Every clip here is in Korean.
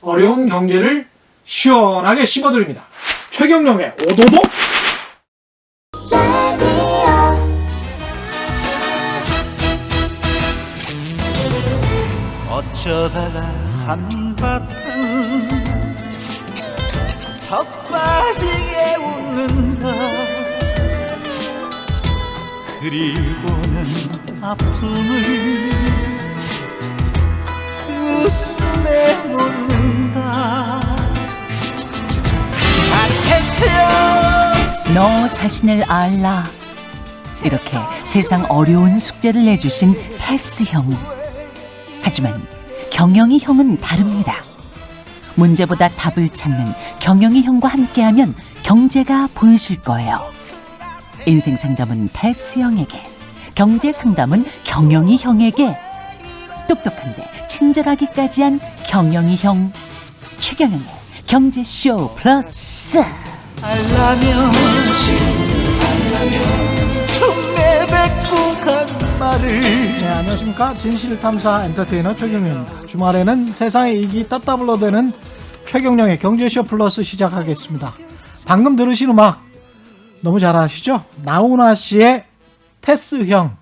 어려운 경제를 시원하게 씹어드립니다. 최경영의 오도독. 어쩌다가 한바탕 턱 빠지게 웃는다. 그리고는 아픔을 그 웃음에 묻는다. 너 자신을 알라. 이렇게 세상 어려운 숙제를 내주신 패스 형. 하지만 경영이 형은 다릅니다. 문제보다 답을 찾는 경영이 형과 함께하면 경제가 보이실 거예요. 인생 상담은 패스 형에게, 경제 상담은 경영이 형에게. 똑똑한데 친절하기까지 한 경영이 형. 최경영의 경제쇼 플러스. 알라면 내뱉고 간 말을. 네, 안녕하십니까. 진실탐사 엔터테이너 최경영입니다. 주말에는 세상의 이익이 따따블로 되는 최경영의 경제쇼 플러스 시작하겠습니다. 방금 들으신 음악 너무 잘 아시죠? 나훈아 씨의 테스형.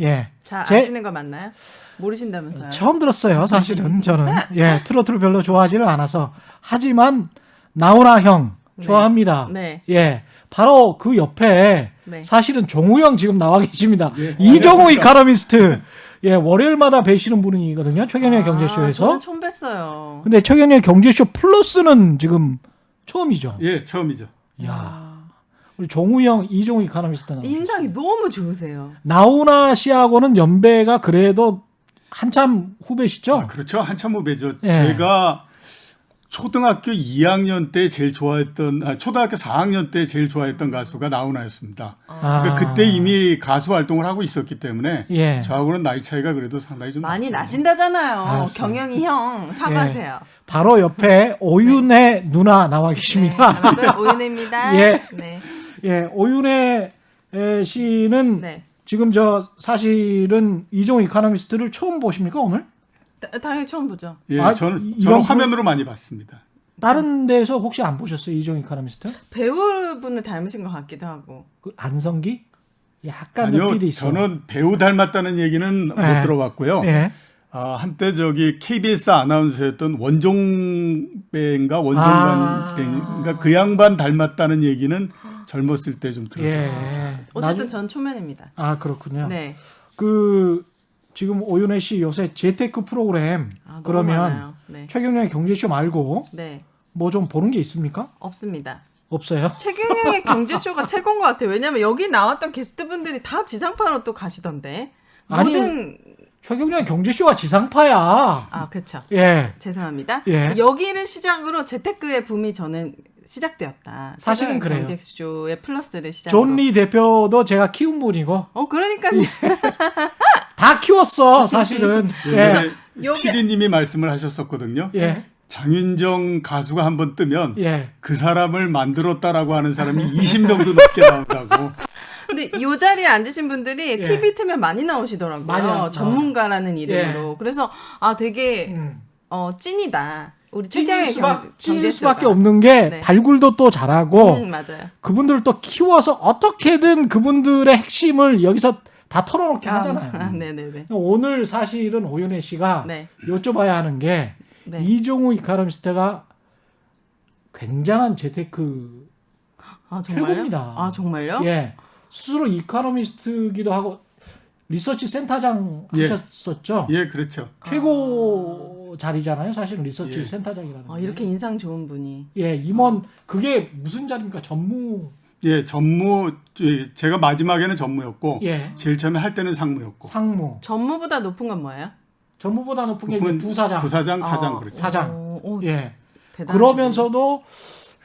예. 자, 아시는 거 맞나요? 모르신다면서요? 처음 들었어요, 사실은. 저는 예, 트로트를 별로 좋아하지는 않아서. 하지만 나훈아 형 좋아합니다. 네. 예. 바로 그 옆에 네. 사실은 종우형 지금 나와 계십니다. 이종우 이카노미스트. 예, 월요일마다 뵈시는 분이거든요. 최경영의 경제쇼에서. 저는 처음 뵀어요. 근데 최경영의 경제쇼 플러스는 지금 처음이죠. 예, 처음이죠. 야, 우리 종우형, 이종우 이카노미스트 나와. 인상이 너무 좋으세요. 나훈아 씨하고는 연배가 그래도 한참 후배시죠? 아, 그렇죠. 한참 후배죠. 예. 제가 초등학교 2학년 때 제일 좋아했던, 초등학교 4학년 때 제일 좋아했던 가수가 나훈아였습니다. 그러니까 그때 이미 가수 활동을 하고 있었기 때문에 예. 저하고는 나이 차이가 그래도 상당히 좀 많이 났죠. 나신다잖아요. 알았어요. 경영이 형 사과하세요. 바로 옆에 오윤혜 누나 나와 계십니다. 네, 여러분 오윤혜입니다. 예. 네. 예, 오윤혜 씨는 네. 지금 저 사실은 이종우 이카노미스트를 처음 보십니까 오늘? 당연히 처음 보죠. 예, 아, 저는 이런 화면으로 많이 봤습니다. 다른 데서 혹시 안 보셨어요 이종우 이카노미스트? 배우분을 닮으신 것 같기도 하고. 그 안성기? 약간 아니요, 눈길이 있어. 저는 배우 닮았다는 얘기는 못 예. 들어봤고요. 예. 한때 저기 KBS 아나운서였던 원종배인가 원종관배인가 그 양반 닮았다는 얘기는 젊었을 때 좀 들었어요. 예. 어쨌든 전 초면입니다. 아 그렇군요. 네. 그 지금 오윤혜 씨 요새 재테크 프로그램 너무 그러면 많아요. 네. 최경영의 경제쇼 말고 네. 뭐 좀 보는 게 있습니까? 없습니다. 없어요? 최경영의 경제쇼가 최고인 것 같아요. 왜냐면 여기 나왔던 게스트분들이 다 지상파로 또 가시던데. 아니, 모든 최경영의 경제쇼가 지상파야. 아 그렇죠. 예. 죄송합니다. 예. 여기를 시작으로 재테크의 붐이 저는 시작되었다. 사실은 그래요. 경제쇼의 플러스를 시작으로. 존 리 대표도 제가 키운 분이고 그러니까요. 다 키웠어 사실은. 예. 예. 여기- PD님이 말씀을 하셨었거든요. 예. 장윤정 가수가 한번 뜨면 예. 그 사람을 만들었다라고 하는 사람이 20명도 넘게 나온다고. 근데 이 자리에 앉으신 분들이 예. TV 틀면 많이 나오시더라고요. 많이 나와. 전문가라는 이름으로. 그래서 되게 찐이다. 우리 최경의 찔 수밖에 없는 게 네. 발굴도 또 잘하고 맞아요. 그분들을 또 키워서 어떻게든 그분들의 핵심을 여기서 다 털어놓게 하잖아요. 네네네. 오늘 사실은 오윤혜 씨가 네. 여쭤봐야 하는 게 네. 이종우 이카노미스트가 굉장한 재테크 정말요? 최고입니다. 아 정말요? 예, 스스로 이카노미스트기도 하고 리서치 센터장 예. 하셨었죠. 예, 그렇죠. 최고 자리잖아요. 사실은 리서치 예. 센터장이라는 게. 이렇게 인상 좋은 분이. 예, 임원 그게 무슨 자리입니까? 전무. 예, 전무 제가 마지막에는 전무였고 예. 제일 처음에 할 때는 상무였고. 상무. 전무보다 높은 건 뭐예요? 전무보다 높은 게 이제 높은 부사장. 부사장, 사장 그렇죠. 사장. 오, 예. 대단하시네. 그러면서도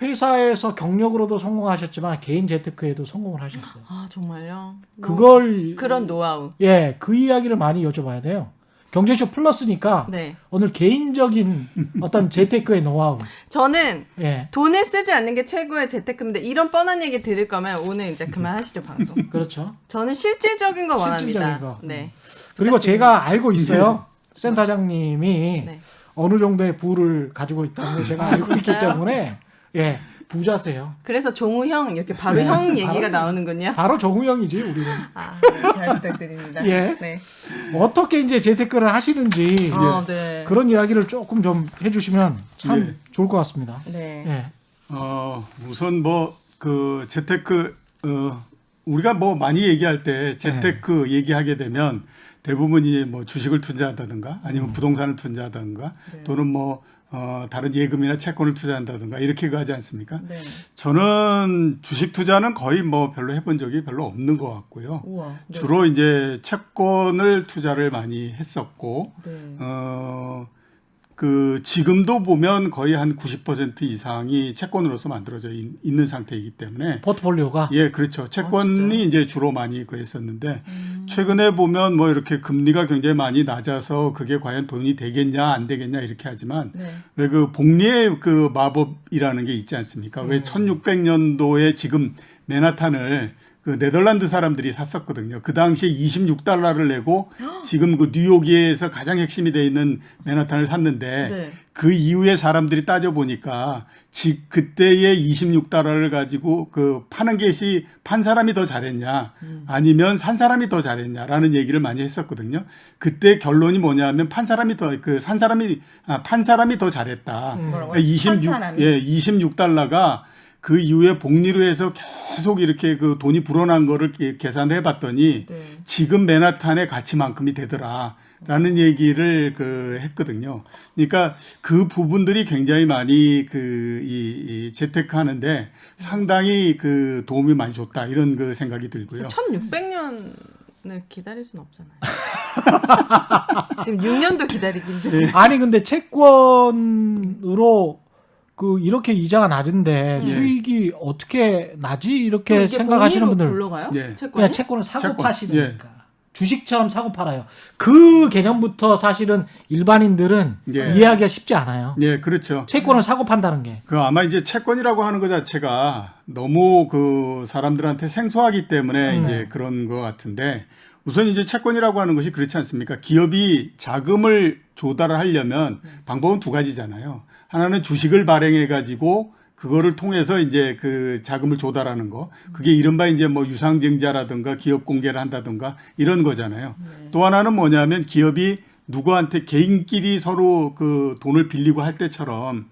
회사에서 경력으로도 성공하셨지만 개인 재테크에도 성공을 하셨어요. 아 정말요? 그걸 그런 노하우. 예, 그 이야기를 많이 여쭤봐야 돼요. 경제쇼 플러스니까 네. 오늘 개인적인 어떤 재테크의 노하우. 저는 예, 돈을 쓰지 않는 게 최고의 재테크인데 이런 뻔한 얘기 들을 거면 오늘 이제 그만하시죠 방송. 그렇죠. 저는 실질적인 거 원합니다. 실질적인 거. 네. 그리고 제가 알고 있어요. 센터장님이 네. 어느 정도의 부를 가지고 있다는 걸 제가 알고 있기 진짜요? 때문에 예 부자세요. 그래서 종우형 이렇게 바로 네. 형 얘기가 바로- 나오는군요. 바로 정우영이지 우리는. 아, 네, 잘 부탁드립니다. 예. 네. 어떻게 이제 재테크를 하시는지 네. 그런 이야기를 조금 좀 해주시면 참 예. 좋을 것 같습니다. 네. 예. 우선 뭐 그 재테크 우리가 뭐 많이 얘기할 때 재테크 얘기하게 되면 대부분이 뭐 주식을 투자한다든가 아니면 부동산을 투자한다든가 또는 뭐 다른 예금이나 채권을 투자한다든가 이렇게 가지 않습니까? 네. 저는 주식 투자는 거의 뭐 별로 해본 적이 별로 없는 것 같고요. 우와. 네. 주로 이제 채권을 투자를 많이 했었고, 네. 그 지금도 보면 거의 한 90% 이상이 채권으로서 만들어져 있는 상태이기 때문에 포트폴리오가 예, 그렇죠. 채권이 진짜요? 이제 주로 많이 그랬었는데 최근에 보면 뭐 이렇게 금리가 굉장히 많이 낮아서 그게 과연 돈이 되겠냐 안 되겠냐 이렇게 하지만 네. 왜 그 복리의 그 마법이라는 게 있지 않습니까? 왜 1600년도에 지금 맨하탄을 그 네덜란드 사람들이 샀었거든요. 그 당시에 26달러를 내고 지금 그 뉴욕에서 가장 핵심이 돼 있는 맨하탄을 샀는데 네. 그 이후에 사람들이 따져 보니까 그때의 26달러를 가지고 그 파는 것이 판 사람이 더 잘했냐 아니면 산 사람이 더 잘했냐라는 얘기를 많이 했었거든요. 그때 결론이 뭐냐면 판 사람이 더 판 사람이 더 잘했다. 뭐라고요? 그러니까 26 판 사람이? 예, 26달러가 그 이후에 복리로 해서 계속 이렇게 그 돈이 불어난 거를 계산을 해봤더니 네. 지금 맨하탄의 가치만큼이 되더라라는 얘기를 그 했거든요. 그러니까 그 부분들이 굉장히 많이 이 재테크하는데 상당히 그 도움이 많이 줬다 이런 그 생각이 들고요. 1600년을 기다릴 순 없잖아요. 지금 6년도 기다리기 힘들지. 아니 근데 채권으로 그 이렇게 이자가 낮은데 수익이 어떻게 나지 이렇게 그럼 이게 생각하시는 복리로 분들 굴러가요? 예. 채권이? 그냥 채권을 사고 채권. 파시니까 주식처럼 사고 팔아요. 그 개념부터 사실은 일반인들은 예. 이해하기가 쉽지 않아요. 예, 그렇죠. 채권을 사고 판다는 게. 그 아마 이제 채권이라고 하는 것 자체가 너무 그 사람들한테 생소하기 때문에 이제 그런 것 같은데 우선 이제 채권이라고 하는 것이 그렇지 않습니까? 기업이 자금을 조달을 하려면 방법은 두 가지잖아요. 하나는 주식을 발행해 가지고 그거를 통해서 이제 그 자금을 조달하는 거. 그게 이른바 이제 뭐 유상증자라든가 기업 공개를 한다든가 이런 거잖아요. 또 하나는 뭐냐면 기업이 누구한테 개인끼리 서로 그 돈을 빌리고 할 때처럼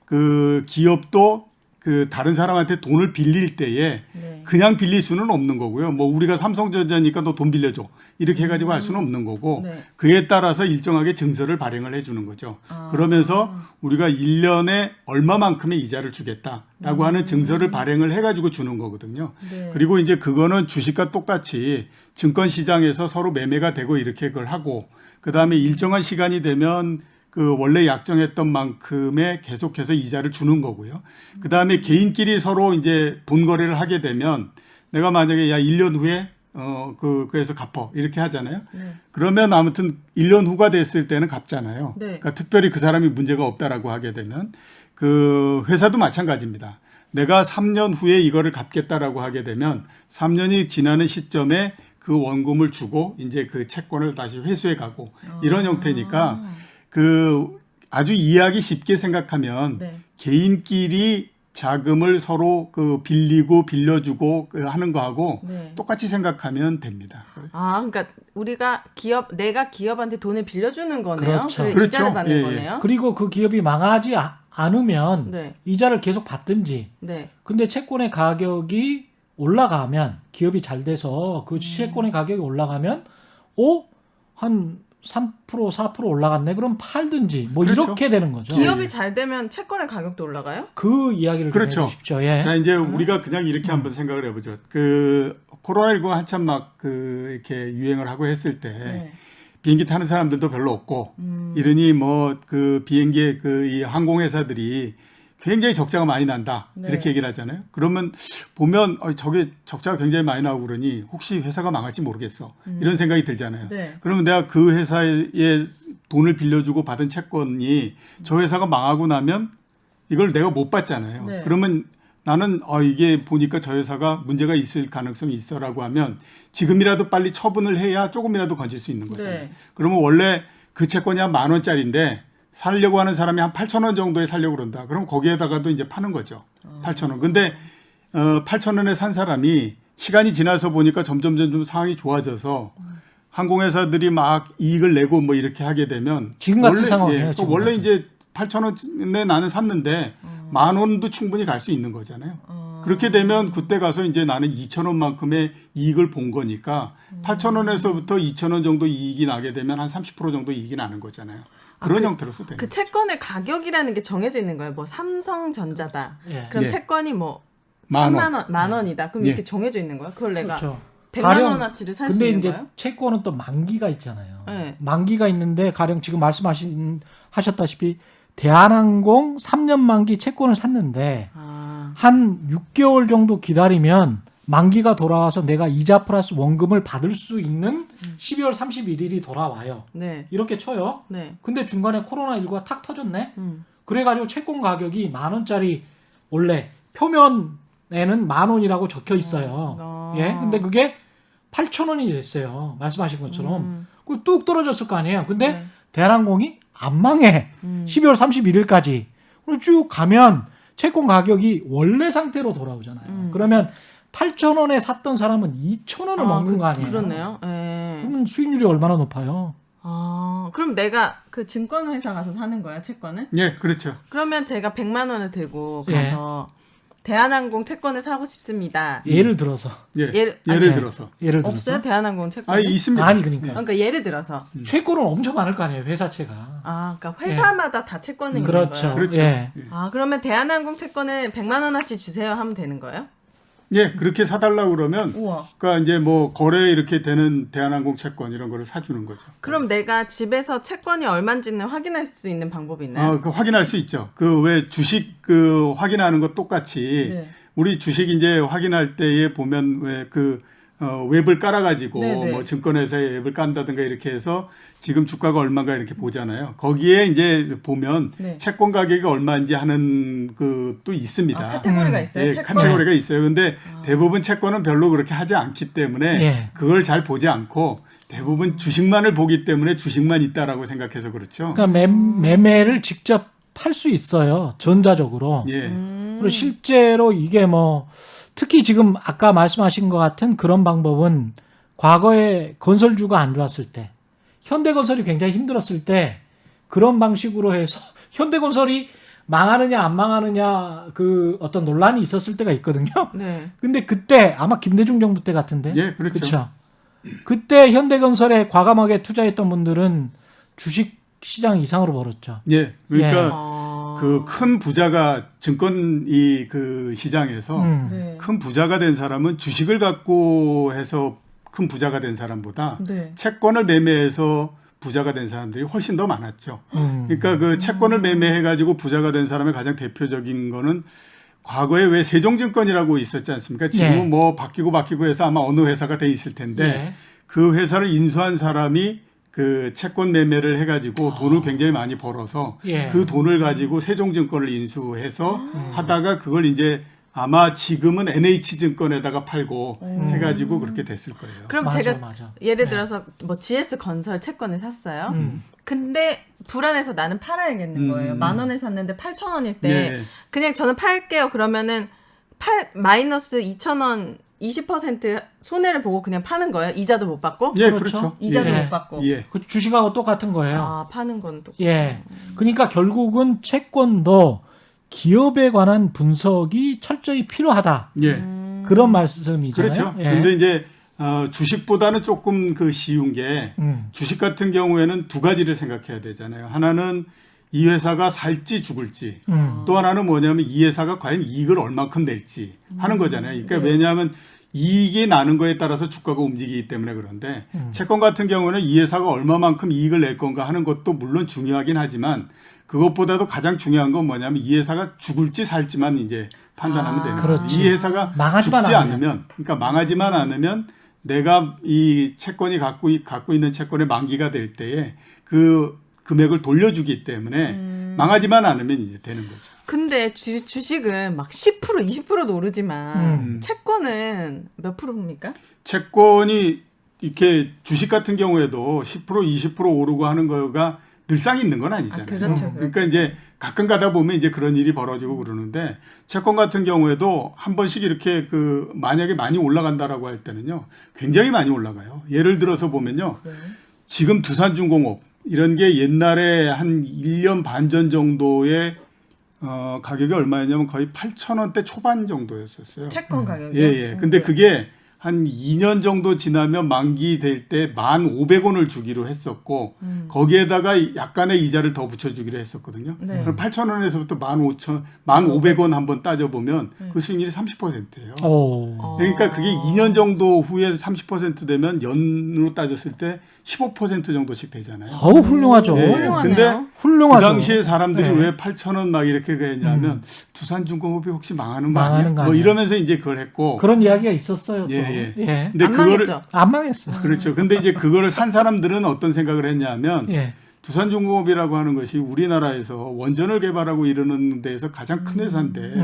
그 기업도 그 다른 사람한테 돈을 빌릴 때에 네. 그냥 빌릴 수는 없는 거고요. 뭐 우리가 삼성전자니까 너 돈 빌려줘 이렇게 해가지고 할 수는 없는 거고 네. 그에 따라서 일정하게 증서를 발행을 해주는 거죠. 그러면서 우리가 1년에 얼마만큼의 이자를 주겠다라고 하는 증서를 발행을 해가지고 주는 거거든요. 네. 그리고 이제 그거는 주식과 똑같이 증권시장에서 서로 매매가 되고 이렇게 그걸 하고 그 다음에 일정한 시간이 되면 그 원래 약정했던 만큼의 계속해서 이자를 주는 거고요. 그 다음에 개인끼리 서로 이제 돈 거래를 하게 되면 내가 만약에 야 1년 후에 그래서 갚어 이렇게 하잖아요. 네. 그러면 아무튼 1년 후가 됐을 때는 갚잖아요. 네. 그러니까 특별히 그 사람이 문제가 없다라고 하게 되면 그 회사도 마찬가지입니다. 내가 3년 후에 이거를 갚겠다라고 하게 되면 3년이 지나는 시점에 그 원금을 주고 이제 그 채권을 다시 회수해 가고 이런 형태니까 그 아주 이해하기 쉽게 생각하면 네. 개인끼리 자금을 서로 그 빌리고 빌려주고 그 하는 거하고 네. 똑같이 생각하면 됩니다. 아, 그러니까 내가 기업한테 돈을 빌려주는 거네요. 그렇죠. 그래, 그렇죠. 이자를 받는 예, 예. 거네요. 그리고 그 기업이 망하지 않으면 네. 이자를 계속 받든지. 네. 근데 채권의 가격이 올라가면 기업이 잘 돼서 그 채권의 가격이 올라가면 한 3% 4% 올라갔네. 그럼 팔든지 뭐 그렇죠. 이렇게 되는 거죠. 기업이 잘 되면 채권의 가격도 올라가요? 그 이야기를 좀 그렇죠. 해주십시오. 예. 자, 이제 우리가 그냥 이렇게 한번 생각을 해보죠. 그 코로나19가 한참 막 그 이렇게 유행을 하고 했을 때 네. 비행기 타는 사람들도 별로 없고 이러니 뭐 그 비행기의 그 이 항공회사들이 굉장히 적자가 많이 난다 네. 이렇게 얘기를 하잖아요. 그러면 보면 저게 적자가 굉장히 많이 나오고 그러니 혹시 회사가 망할지 모르겠어 이런 생각이 들잖아요. 네. 그러면 내가 그 회사에 돈을 빌려주고 받은 채권이 저 회사가 망하고 나면 이걸 내가 못 받잖아요. 네. 그러면 나는 이게 보니까 저 회사가 문제가 있을 가능성이 있어라고 하면 지금이라도 빨리 처분을 해야 조금이라도 건질 수 있는 거잖아요. 네. 그러면 원래 그 채권이 한 10,000원짜리인데 살려고 하는 사람이 한 8,000원 정도에 살려고 그런다. 그럼 거기에다가도 이제 파는 거죠. 8,000원. 근데 8,000원에 산 사람이 시간이 지나서 보니까 점점 상황이 좋아져서 항공회사들이 막 이익을 내고 뭐 이렇게 하게 되면 지금 같은 상황이에요. 또 지금 원래 같은. 이제 8,000원에 나는 샀는데 10,000원도 충분히 갈 수 있는 거잖아요. 그렇게 되면 그때 가서 이제 나는 2,000원만큼의 이익을 본 거니까 8,000원에서부터 2,000원 정도 이익이 나게 되면 한 30% 정도 이익이 나는 거잖아요. 그런 형태로서 되는 그 거죠. 채권의 가격이라는 게 정해져 있는 거예요. 뭐 삼성전자다. 예. 그럼 예. 채권이 뭐 만 3만 원, 만 원이다. 그럼 예. 이렇게 정해져 있는 거야? 그걸 내가 그렇죠. 100만 가령- 원어치를 살 수 근데 있는 이제 거예요? 채권은 또 만기가 있잖아요. 네. 만기가 있는데 가령 지금 하셨다시피 대한항공 3년 만기 채권을 샀는데 아, 한 6개월 정도 기다리면 만기가 돌아와서 내가 이자 플러스 원금을 받을 수 있는 12월 31일이 돌아와요. 네, 이렇게 쳐요. 네. 근데 중간에 코로나19가 탁 터졌네. 음. 그래가지고 채권 가격이 10,000원짜리 원래 표면에는 10,000원이라고 적혀 있어요. 아. 예, 근데 그게 8,000원이 됐어요. 말씀하신 것처럼. 그 뚝 떨어졌을 거 아니에요. 근데 네. 대한항공이 안 망해. 12월 31일까지. 쭉 가면 채권 가격이 원래 상태로 돌아오잖아요. 그러면 8,000원에 샀던 사람은 2,000원을 먹는 거 아니에요. 그렇네요. 예. 그러면 수익률이 얼마나 높아요? 아, 그럼 내가 그 증권회사 가서 사는 거야, 채권을? 예, 그렇죠. 그러면 제가 100만 원을 들고 예. 가서 대한항공 채권을 사고 싶습니다. 예를 들어서. 예. 예를- 예를 네. 들어서. 예를 들어서. 없어요? 대한항공 채권? 아니, 있습니다. 아니, 그러니까. 그러니까 예를 들어서 채권은 엄청 많을 거 아니에요, 회사채가. 아, 그러니까 회사마다 다 채권이 있는 그렇죠. 거예요. 그렇죠. 예. 아, 그러면 대한항공 채권을 100만 원어치 주세요 하면 되는 거예요? 예, 그렇게 사달라고 그러면 우와. 그러니까 이제 뭐 거래 이렇게 되는 대한항공 채권 이런 거를 사주는 거죠. 그럼 내가 집에서 채권이 얼마인지는 확인할 수 있는 방법이 있나요? 그 확인할 수 있죠. 그 왜 주식 그 확인하는 것 똑같이 네. 우리 주식 이제 확인할 때에 보면 왜 그 웹을 깔아가지고 네네. 뭐 증권회사에 웹을 깐다든가 이렇게 해서 지금 주가가 얼마인가 이렇게 보잖아요. 거기에 이제 보면 네. 채권 가격이 얼마인지 하는 그또 있습니다. 아, 카테고리가 있어요? 예, 채권? 카테고리가 있어요. 근데 대부분 채권은 별로 그렇게 하지 않기 때문에 예. 그걸 잘 보지 않고 대부분 주식만을 보기 때문에 주식만 있다라고 생각해서 그렇죠. 그러니까 매매를 직접 할 수 있어요. 전자적으로. 예. 그리고 실제로 이게 뭐 특히 지금 아까 말씀하신 것 같은 그런 방법은 과거에 건설주가 안 좋았을 때 현대건설이 굉장히 힘들었을 때 그런 방식으로 해서 현대건설이 망하느냐 안 망하느냐 그 어떤 논란이 있었을 때가 있거든요. 네. 근데 그때 아마 김대중 정부 때 같은데. 예, 그렇죠. 그쵸? 그때 현대건설에 과감하게 투자했던 분들은 주식 시장 이상으로 벌었죠. 예. 그러니까 아. 그 큰 부자가 증권 그 시장에서 네. 큰 부자가 된 사람은 주식을 갖고 해서 큰 부자가 된 사람보다 네. 채권을 매매해서 부자가 된 사람들이 훨씬 더 많았죠. 음. 그러니까 그 채권을 매매해 가지고 부자가 된 사람의 가장 대표적인 거는 과거에 왜 세종증권이라고 있었지 않습니까? 지금은 네. 뭐 바뀌고 해서 아마 어느 회사가 돼 있을 텐데 네. 그 회사를 인수한 사람이 그 채권 매매를 해가지고 돈을 굉장히 많이 벌어서 예. 그 돈을 가지고 세종증권을 인수해서 하다가 그걸 이제 아마 지금은 NH증권에다가 팔고 해가지고 그렇게 됐을 거예요. 그럼 맞아, 제가 맞아. 예를 네. 들어서 뭐 GS 건설 채권을 샀어요. 음. 근데 불안해서 나는 팔아야겠는 거예요. 10,000원에 샀는데 8,000원일 때 네. 그냥 저는 팔게요. 그러면은 마이너스 2,000원 20% 손해를 보고 그냥 파는 거예요. 이자도 못 받고. 예, 그렇죠. 그렇죠. 이자도 예. 못 받고. 예. 그 주식하고 똑같은 거예요. 아, 파는 건 또. 예. 그러니까 결국은 채권도 기업에 관한 분석이 철저히 필요하다. 예. 그런 말씀이잖아요. 그렇죠. 예. 근데 이제 주식보다는 조금 그 쉬운 게 주식 같은 경우에는 두 가지를 생각해야 되잖아요. 하나는 이 회사가 살지 죽을지, 또 하나는 뭐냐면 이 회사가 과연 이익을 얼만큼 낼지 하는 거잖아요. 그러니까 왜냐하면 이익이 나는 거에 따라서 주가가 움직이기 때문에 그런데 채권 같은 경우는 이 회사가 얼마만큼 이익을 낼 건가 하는 것도 물론 중요하긴 하지만 그것보다도 가장 중요한 건 뭐냐면 이 회사가 죽을지 살지만 이제 판단하면 되는 거죠. 그렇지. 이 회사가 망하지만 죽지 않으면. 않으면, 그러니까 망하지만 않으면 내가 이 채권이 갖고 있는 채권의 만기가 될 때에 그 금액을 돌려주기 때문에 망하지만 않으면 이제 되는 거죠. 근데 주식은 막 10% 20%도 오르지만 채권은 몇 프로입니까? 채권이 이렇게 주식 같은 경우에도 10% 20% 오르고 하는 거가 늘상 있는 건 아니잖아요. 그렇죠. 그러니까 이제 가끔 가다 보면 이제 그런 일이 벌어지고 그러는데 채권 같은 경우에도 한 번씩 이렇게 그 만약에 많이 올라간다라고 할 때는요, 굉장히 많이 올라가요. 예를 들어서 보면요, 지금 두산중공업 이런 게 옛날에 한 1년 반 전 정도의 가격이 얼마였냐면 거의 8,000원대 초반 정도였었어요. 채권 가격이. 예. 근데 그게 한 2년 정도 지나면 만기 될 때 1,500원을 주기로 했었고 거기에다가 약간의 이자를 더 붙여주기로 했었거든요. 네. 그럼 8,000원에서부터 15,000원 한번 따져보면 그 수익률이 30%예요. 오. 그러니까 그게 2년 정도 후에 30% 되면 연으로 따졌을 때 15% 정도씩 되잖아요. 어우, 훌륭하죠. 예. 훌륭하네요. 근데 훌륭하죠. 그 당시에 사람들이 네. 왜 8,000원 막 이렇게 했냐면 두산중공업이 혹시 망하는 거 망하는 거 아니야? 뭐 아니야? 이러면서 이제 그걸 했고. 그런 이야기가 있었어요. 또. 예. 예. 근데 안 그거를 망했죠. 안 망했어. 그렇죠. 근데 이제 그거를 산 사람들은 어떤 생각을 했냐면 예. 두산중공업이라고 하는 것이 우리나라에서 원전을 개발하고 이러는 데에서 가장 큰 회사인데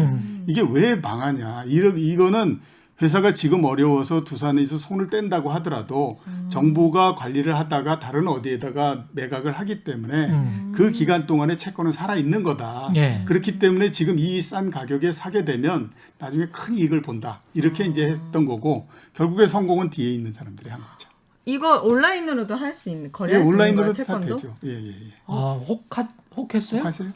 이게 왜 망하냐? 이거는 회사가 지금 어려워서 두산에서 손을 뗀다고 하더라도 정부가 관리를 하다가 다른 어디에다가 매각을 하기 때문에 그 기간 동안에 채권은 살아 있는 거다. 예. 그렇기 때문에 지금 이 싼 가격에 사게 되면 나중에 큰 이익을 본다. 이렇게 이제 했던 거고 결국에 성공은 뒤에 있는 사람들이 한 거죠. 이거 온라인으로도 할 수 있는 예, 거래할 수 있는 거예요, 온라인으로도 다 채권도? 되죠. 예. 아, 혹했어요? 하세요?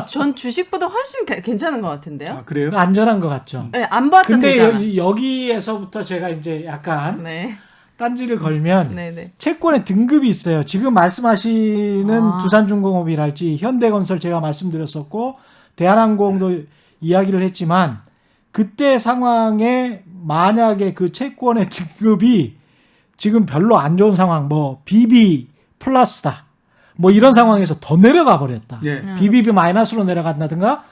전 주식보다 훨씬 괜찮은 것 같은데요. 아, 그래요? 안전한 것 같죠. 네, 안 봐도 근데 되잖아. 여기에서부터 제가 이제 약간 네, 딴지를 걸면 네. 채권의 등급이 있어요. 지금 말씀하시는 두산중공업이랄지 현대건설 제가 말씀드렸었고 대한항공도 이야기를 했지만 그때 상황에 만약에 그 채권의 등급이 지금 별로 안 좋은 상황, 뭐 BB 플러스다, 뭐 이런 상황에서 더 내려가 버렸다. 예. BBB 마이너스로 내려간다든가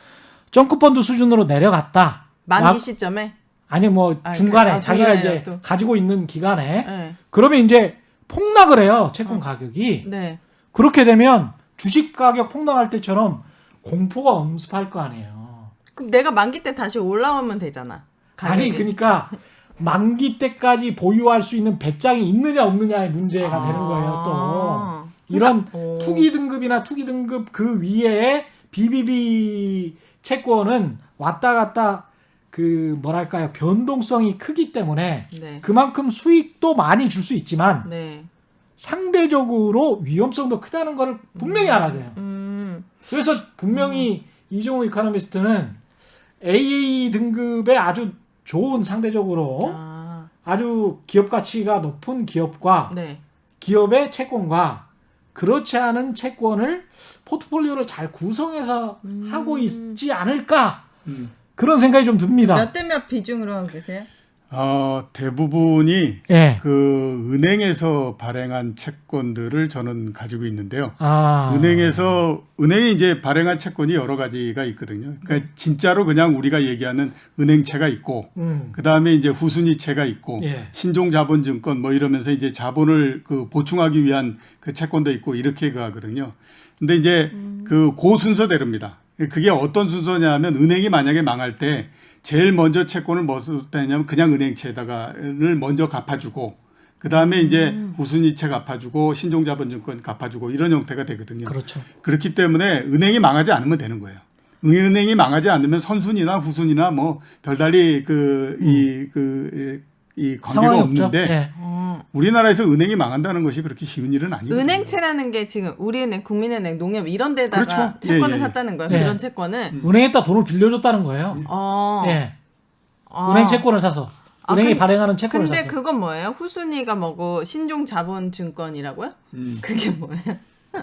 정크펀드 수준으로 내려갔다. 만기 시점에. 아니 뭐 아, 중간에 그- 자기가 중간에요, 이제 또. 가지고 있는 기간에 네. 그러면 이제 폭락을 해요. 채권 가격이. 네. 그렇게 되면 주식 가격 폭락할 때처럼 공포가 엄습할 거 아니에요. 그럼 내가 만기 때 다시 올라오면 되잖아. 가격이. 아니 그러니까 만기 때까지 보유할 수 있는 배짱이 있느냐 없느냐의 문제가 되는 거예요. 또 이런 오. 투기 등급이나 투기 등급 그 위에 BBB 채권은 왔다 갔다 그 뭐랄까요 변동성이 크기 때문에 네. 그만큼 수익도 많이 줄 수 있지만 네. 상대적으로 위험성도 크다는 걸 분명히 알아야 돼요. 그래서 분명히 이종호 이코노미스트는 AA 등급의 아주 좋은 상대적으로 아주 기업 가치가 높은 기업과 네. 기업의 채권과 그렇지 않은 채권을 포트폴리오를 잘 구성해서 하고 있지 않을까 그런 생각이 좀 듭니다. 몇 대 몇 비중으로 하고 계세요? 대부분이 예. 그 은행에서 발행한 채권들을 저는 가지고 있는데요. 아. 은행이 이제 발행한 채권이 여러 가지가 있거든요. 그러니까 진짜로 그냥 우리가 얘기하는 은행채가 있고, 그 다음에 이제 후순위채가 있고, 예. 신종자본증권 뭐 이러면서 이제 자본을 그 보충하기 위한 그 채권도 있고 이렇게 가거든요. 근데 이제 그 순서대로입니다. 그게 어떤 순서냐면 은행이 만약에 망할 때 제일 먼저 채권을 뭐 쓰냐면 그냥 은행채에다가를 먼저 갚아주고 그 다음에 이제 후순위채 갚아주고 신종자본증권 갚아주고 이런 형태가 되거든요. 그렇죠. 그렇기 때문에 은행이 망하지 않으면 되는 거예요. 은행이 망하지 않으면 선순위나 후순위나 뭐 별달리 이 관계가 상황이 없는데 없죠. 예. 우리나라에서 은행이 망한다는 것이 그렇게 쉬운 일은 아니거든요. 은행채라는 게 지금 우리은행, 국민은행, 농협 이런 데다가 그렇죠. 채권을 예. 샀다는 거예요. 네. 그런 채권은. 은행에다 돈을 빌려줬다는 거예요. 예. 은행 채권을 사서 은행이 발행하는 채권을 근데 사서. 그건 뭐예요? 후순위가 뭐고 신종자본증권이라고요? 그게 뭐예요?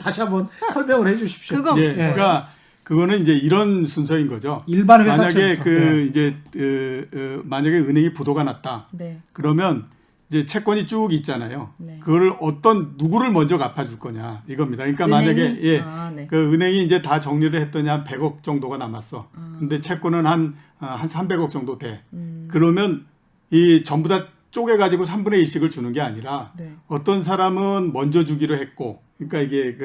다시 한번 설명을 해주십시오. 그거 예, 그러니까 그거는 이제 이런 순서인 거죠. 일반 만약에 회사처럼. 만약에 은행이 부도가 났다. 네. 그러면 이제 채권이 쭉 있잖아요. 네. 그걸 누구를 먼저 갚아줄 거냐 이겁니다. 그러니까 은행이? 만약에 네. 그 은행이 이제 다 정리를 했더니 한 100억 정도가 남았어. 근데 채권은 한 300억 정도 돼. 그러면 이 전부 다 쪼개가지고 3분의 1씩을 주는 게 아니라 네. 어떤 사람은 먼저 주기로 했고, 그러니까 이게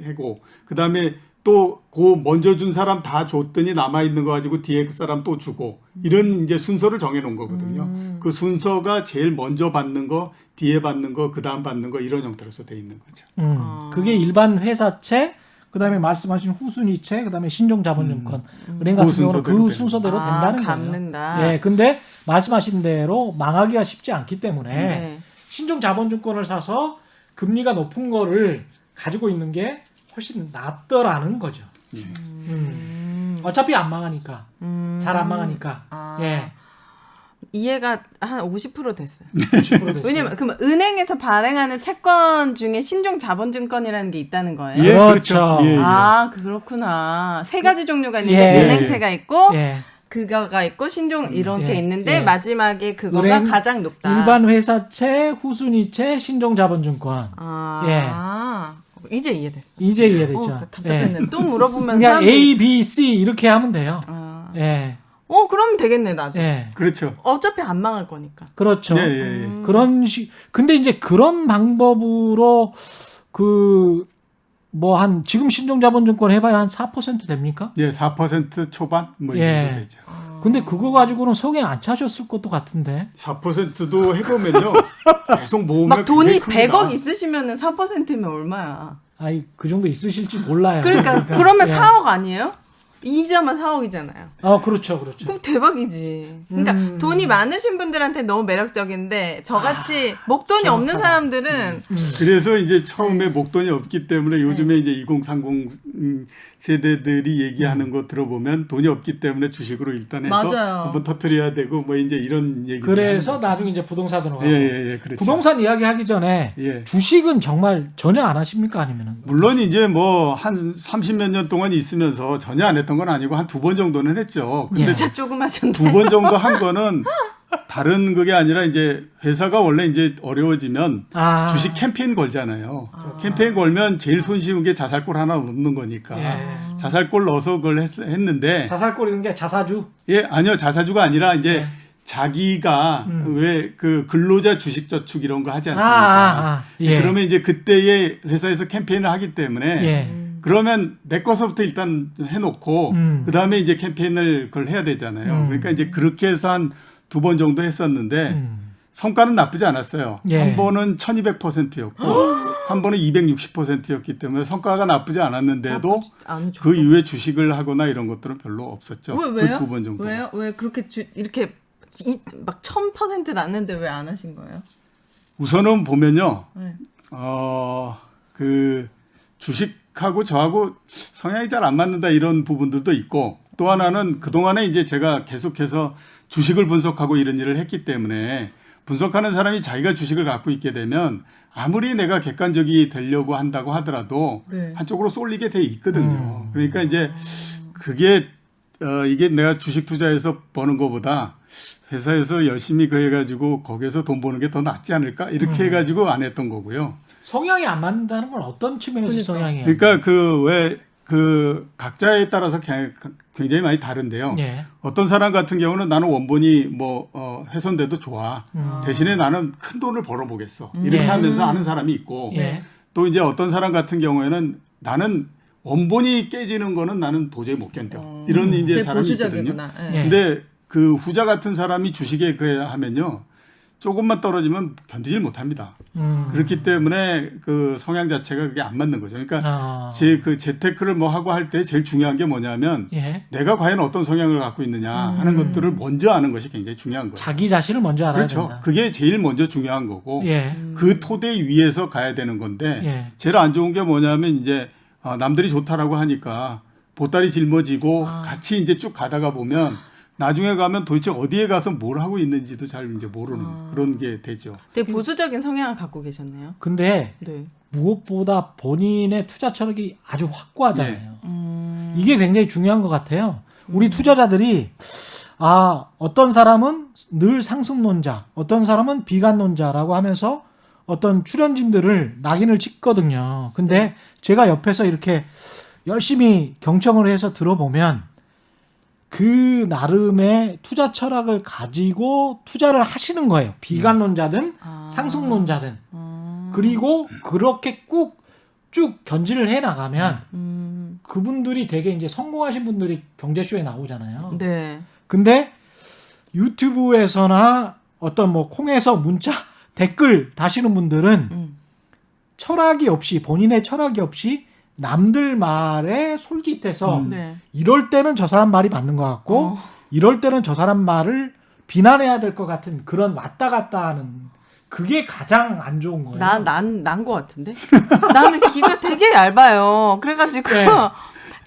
하고 그 다음에 또 그 먼저 준 사람 다 줬더니 남아 있는 거 가지고 뒤에 그 사람 또 주고 이런 이제 순서를 정해 놓은 거거든요. 그 순서가 제일 먼저 받는 거, 뒤에 받는 거, 그다음 받는 거 이런 형태로서 돼 있는 거죠. 그게 일반 회사채, 그다음에 말씀하신 후순위채, 그다음에 신종자본증권, 은행 같은 경우는 그 순서대로 된다는 거예요. 갚는다. 예, 근데 말씀하신 대로 망하기가 쉽지 않기 때문에 네. 신종자본증권을 사서 금리가 높은 거를 가지고 있는 게 훨씬 낫더라는 거죠. 어차피 안 망하니까, 잘 안 망하니까. 아. 예, 이해가 한 50% 됐어요. 50% 됐어요. 왜냐면 그럼 은행에서 발행하는 채권 중에 신종 자본증권이라는 게 있다는 거예요. 예, 그렇죠. 예, 예. 아, 그렇구나. 세 가지 종류가 있는데 예. 은행채가 있고 예. 그거가 있고 신종 이렇게 예. 있는데 예. 마지막에 그거가 은행, 가장 높다. 일반 회사채, 후순위채, 신종자본증권. 아, 이제 이해됐어. 이제 이해됐죠. 답답했네. 예. 또 물어보면 그러니까 사람들이- A, B, C 이렇게 하면 돼요. 아. 예, 그러면 되겠네 나도. 예, 그렇죠. 어차피 안 망할 거니까. 그렇죠. 예, 예, 예. 그런 근데 이제 그런 방법으로 뭐 한 지금 신종자본증권 해봐야 한 4% 됩니까? 예, 4% 초반 뭐 이 예. 정도 되죠. 근데 그거 가지고는 성에 안 차셨을 것도 같은데. 4%도 해보면요. 계속 모으면 막 돈이 굉장히 100억 큽니다. 있으시면은 4%면 얼마야? 아이 그 정도 있으실지 몰라요. 그러니까 그러면 예. 4억 아니에요? 이자만 4억이잖아요. 그렇죠, 그렇죠. 그럼 대박이지. 그러니까 돈이 많으신 분들한테 너무 매력적인데 저같이 목돈이 없는 정확하다. 사람들은 그래서 이제 처음에 목돈이 없기 때문에 요즘에 이제 2030 세대들이 얘기하는 거 들어보면 돈이 없기 때문에 주식으로 일단 해서 맞아요. 한번 터뜨려야 되고 뭐 이제 이런 얘기. 그래서 나중에 이제 부동산으로 가고. 예, 그렇죠. 부동산 이야기 하기 전에 예. 주식은 정말 전혀 안 하십니까? 아니면은? 물론 이제 뭐 한 30몇 년 동안 있으면서 전혀 안 했던 건 아니고 한 2번 정도는 했죠. 근데 진짜 조금 하셨네. 2번 정도 한 거는 다른 그게 아니라 이제 회사가 원래 이제 어려워지면 주식 캠페인 걸잖아요. 캠페인 걸면 제일 손쉬운 게 자살골 하나 넣는 거니까. 예. 자살골 넣어서 그걸 했는데 자살골 이런 게 자사주. 예, 아니요. 자사주가 아니라 이제 예. 자기가 왜 그 근로자 주식 저축 이런 거 하지 않습니까? 예. 그러면 이제 그때의 회사에서 캠페인을 하기 때문에 예. 그러면 내 것부터 일단 해놓고 그다음에 이제 캠페인을 그걸 해야 되잖아요. 그러니까 이제 그렇게 해서 한 2번 정도 했었는데 성과는 나쁘지 않았어요. 예. 한 번은 1200%였고 한 번은 260%였기 때문에 성과가 나쁘지 않았는데도 안 좋다. 그 이후에 주식을 하거나 이런 것들은 별로 없었죠. 왜요? 그 2번 정도. 왜요? 왜 그렇게 이렇게 막 1000% 났는데 왜 안 하신 거예요? 우선은 보면요. 네. 그 주식하고 저하고 성향이 잘 안 맞는다 이런 부분들도 있고 또 하나는 그동안에 이제 제가 계속해서 주식을 분석하고 이런 일을 했기 때문에 분석하는 사람이 자기가 주식을 갖고 있게 되면 아무리 내가 객관적이 되려고 한다고 하더라도 네. 한쪽으로 쏠리게 돼 있거든요. 그러니까 이제 그게 이게 내가 주식 투자해서 버는 것보다 회사에서 열심히 그 해가지고 거기에서 돈 버는 게 더 낫지 않을까 이렇게 해가지고 안 했던 거고요. 성향이 안 맞는다는 건 어떤 측면에서 성향이에요? 그러니까 그 각자에 따라서 굉장히 많이 다른데요. 예. 어떤 사람 같은 경우는 나는 원본이 훼손돼도 좋아. 대신에 나는 큰 돈을 벌어보겠어. 이렇게 예. 하면서 하는 사람이 있고 예. 또 이제 어떤 사람 같은 경우에는 나는 원본이 깨지는 거는 나는 도저히 못 견뎌. 이런 이제 되게 사람이 있거든요. 보수적이구나. 예. 근데 그 후자 같은 사람이 주식에 그 하면요. 조금만 떨어지면 견디질 못합니다. 그렇기 때문에 그 성향 자체가 그게 안 맞는 거죠. 그러니까 그 재테크를 뭐 하고 할 때 제일 중요한 게 뭐냐면 예. 내가 과연 어떤 성향을 갖고 있느냐 하는 것들을 먼저 아는 것이 굉장히 중요한 거예요. 자기 자신을 먼저 알아야 그렇죠. 된다. 그게 제일 먼저 중요한 거고 예. 그 토대 위에서 가야 되는 건데 예. 제일 안 좋은 게 뭐냐면 이제 남들이 좋다라고 하니까 보따리 짊어지고 같이 이제 쭉 가다가 보면 나중에 가면 도대체 어디에 가서 뭘 하고 있는지도 잘 이제 모르는 그런 게 되죠. 되게 보수적인 성향을 갖고 계셨네요. 근데 네. 무엇보다 본인의 투자 철학이 아주 확고하잖아요. 네. 이게 굉장히 중요한 것 같아요. 우리 투자자들이 어떤 사람은 늘 상승론자, 어떤 사람은 비관론자라고 하면서 어떤 출연진들을 낙인을 찍거든요. 근데 제가 옆에서 이렇게 열심히 경청을 해서 들어보면 그 나름의 투자 철학을 가지고 투자를 하시는 거예요. 비관론자든 상승론자든. 그리고 그렇게 꾹 쭉 견지를 해 나가면 그분들이 되게 이제 성공하신 분들이 경제쇼에 나오잖아요. 네. 근데 유튜브에서나 어떤 뭐 콩에서 문자 댓글 다시는 분들은 철학이 없이 본인의 철학이 없이 남들 말에 솔깃해서 네. 이럴 때는 저 사람 말이 맞는 것 같고 이럴 때는 저 사람 말을 비난해야 될 것 같은 그런 왔다 갔다 하는 그게 가장 안 좋은 거예요. 난 거 같은데? 나는 귀가 되게 얇아요. 그래가지고 네.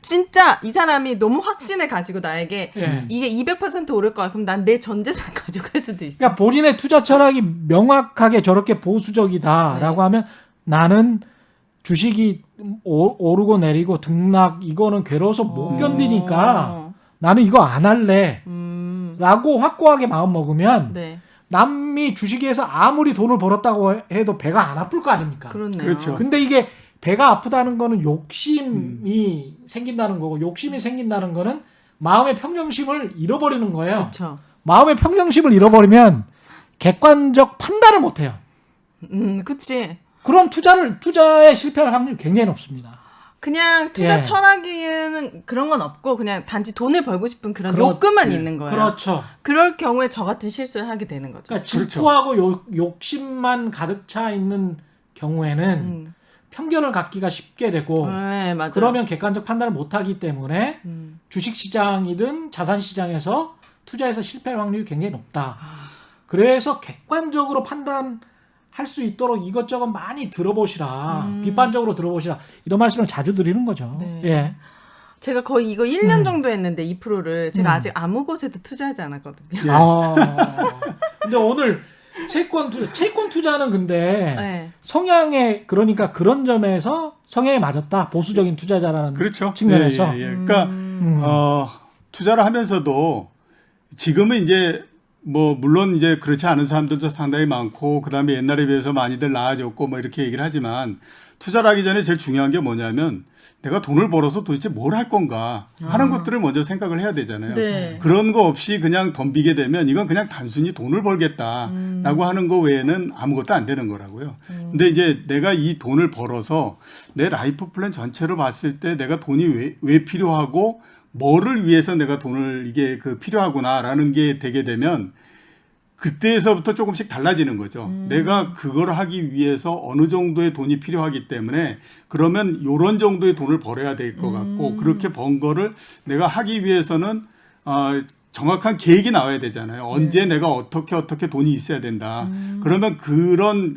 진짜 이 사람이 너무 확신을 가지고 나에게 네. 이게 200% 오를 거야. 그럼 난 내 전 재산 가져갈 수도 있어. 그러니까 본인의 투자 철학이 명확하게 저렇게 보수적이다라고 하면 나는 주식이 오르고 내리고 등락 이거는 괴로워서 못 견디니까 나는 이거 안 할래 라고 확고하게 마음 먹으면 네. 남이 주식에서 아무리 돈을 벌었다고 해도 배가 안 아플 거 아닙니까? 그렇네요. 그렇죠. 근데 이게 배가 아프다는 거는 욕심이 생긴다는 거고 욕심이 생긴다는 거는 마음의 평정심을 잃어버리는 거예요. 그렇죠. 마음의 평정심을 잃어버리면 객관적 판단을 못 해요. 그치. 그럼 투자에 실패할 확률이 굉장히 높습니다. 그냥 투자 예. 철학에는 그런 건 없고 그냥 단지 돈을 벌고 싶은 그런 욕구만 있는 거예요. 그렇죠. 그럴 경우에 저 같은 실수를 하게 되는 거죠. 그러니까 질투하고 욕심만 가득 차 있는 경우에는 편견을 갖기가 쉽게 되고 네, 맞아요. 그러면 객관적 판단을 못하기 때문에 주식시장이든 자산시장에서 투자에서 실패할 확률이 굉장히 높다. 그래서 객관적으로 판단할 수 있도록 이것저것 많이 들어보시라. 비판적으로 들어보시라. 이런 말씀을 자주 드리는 거죠. 네. 예. 제가 거의 이거 1년 정도 했는데 2%를 제가 아직 아무 곳에도 투자하지 않았거든요. 근데 오늘 채권 투자는 근데 네. 성향에 그러니까 그런 점에서 성향에 맞았다. 보수적인 투자자라는 그렇죠. 측면에서. 예, 예, 예. 그러니까 투자를 하면서도 지금은 이제 뭐 물론 이제 그렇지 않은 사람들도 상당히 많고 그다음에 옛날에 비해서 많이들 나아졌고 뭐 이렇게 얘기를 하지만 투자를 하기 전에 제일 중요한 게 뭐냐면 내가 돈을 벌어서 도대체 뭘 할 건가 하는 것들을 먼저 생각을 해야 되잖아요. 네. 그런 거 없이 그냥 덤비게 되면 이건 그냥 단순히 돈을 벌겠다라고 하는 거 외에는 아무것도 안 되는 거라고요. 근데 이제 내가 이 돈을 벌어서 내 라이프 플랜 전체를 봤을 때 내가 돈이 왜 필요하고 뭐를 위해서 내가 돈을 이게 필요하구나라는 게 되게 되면 그때에서부터 조금씩 달라지는 거죠. 내가 그걸 하기 위해서 어느 정도의 돈이 필요하기 때문에 그러면 요런 정도의 돈을 벌어야 될 것 같고 그렇게 번 거를 내가 하기 위해서는 정확한 계획이 나와야 되잖아요. 언제 내가 어떻게 돈이 있어야 된다. 그러면 그런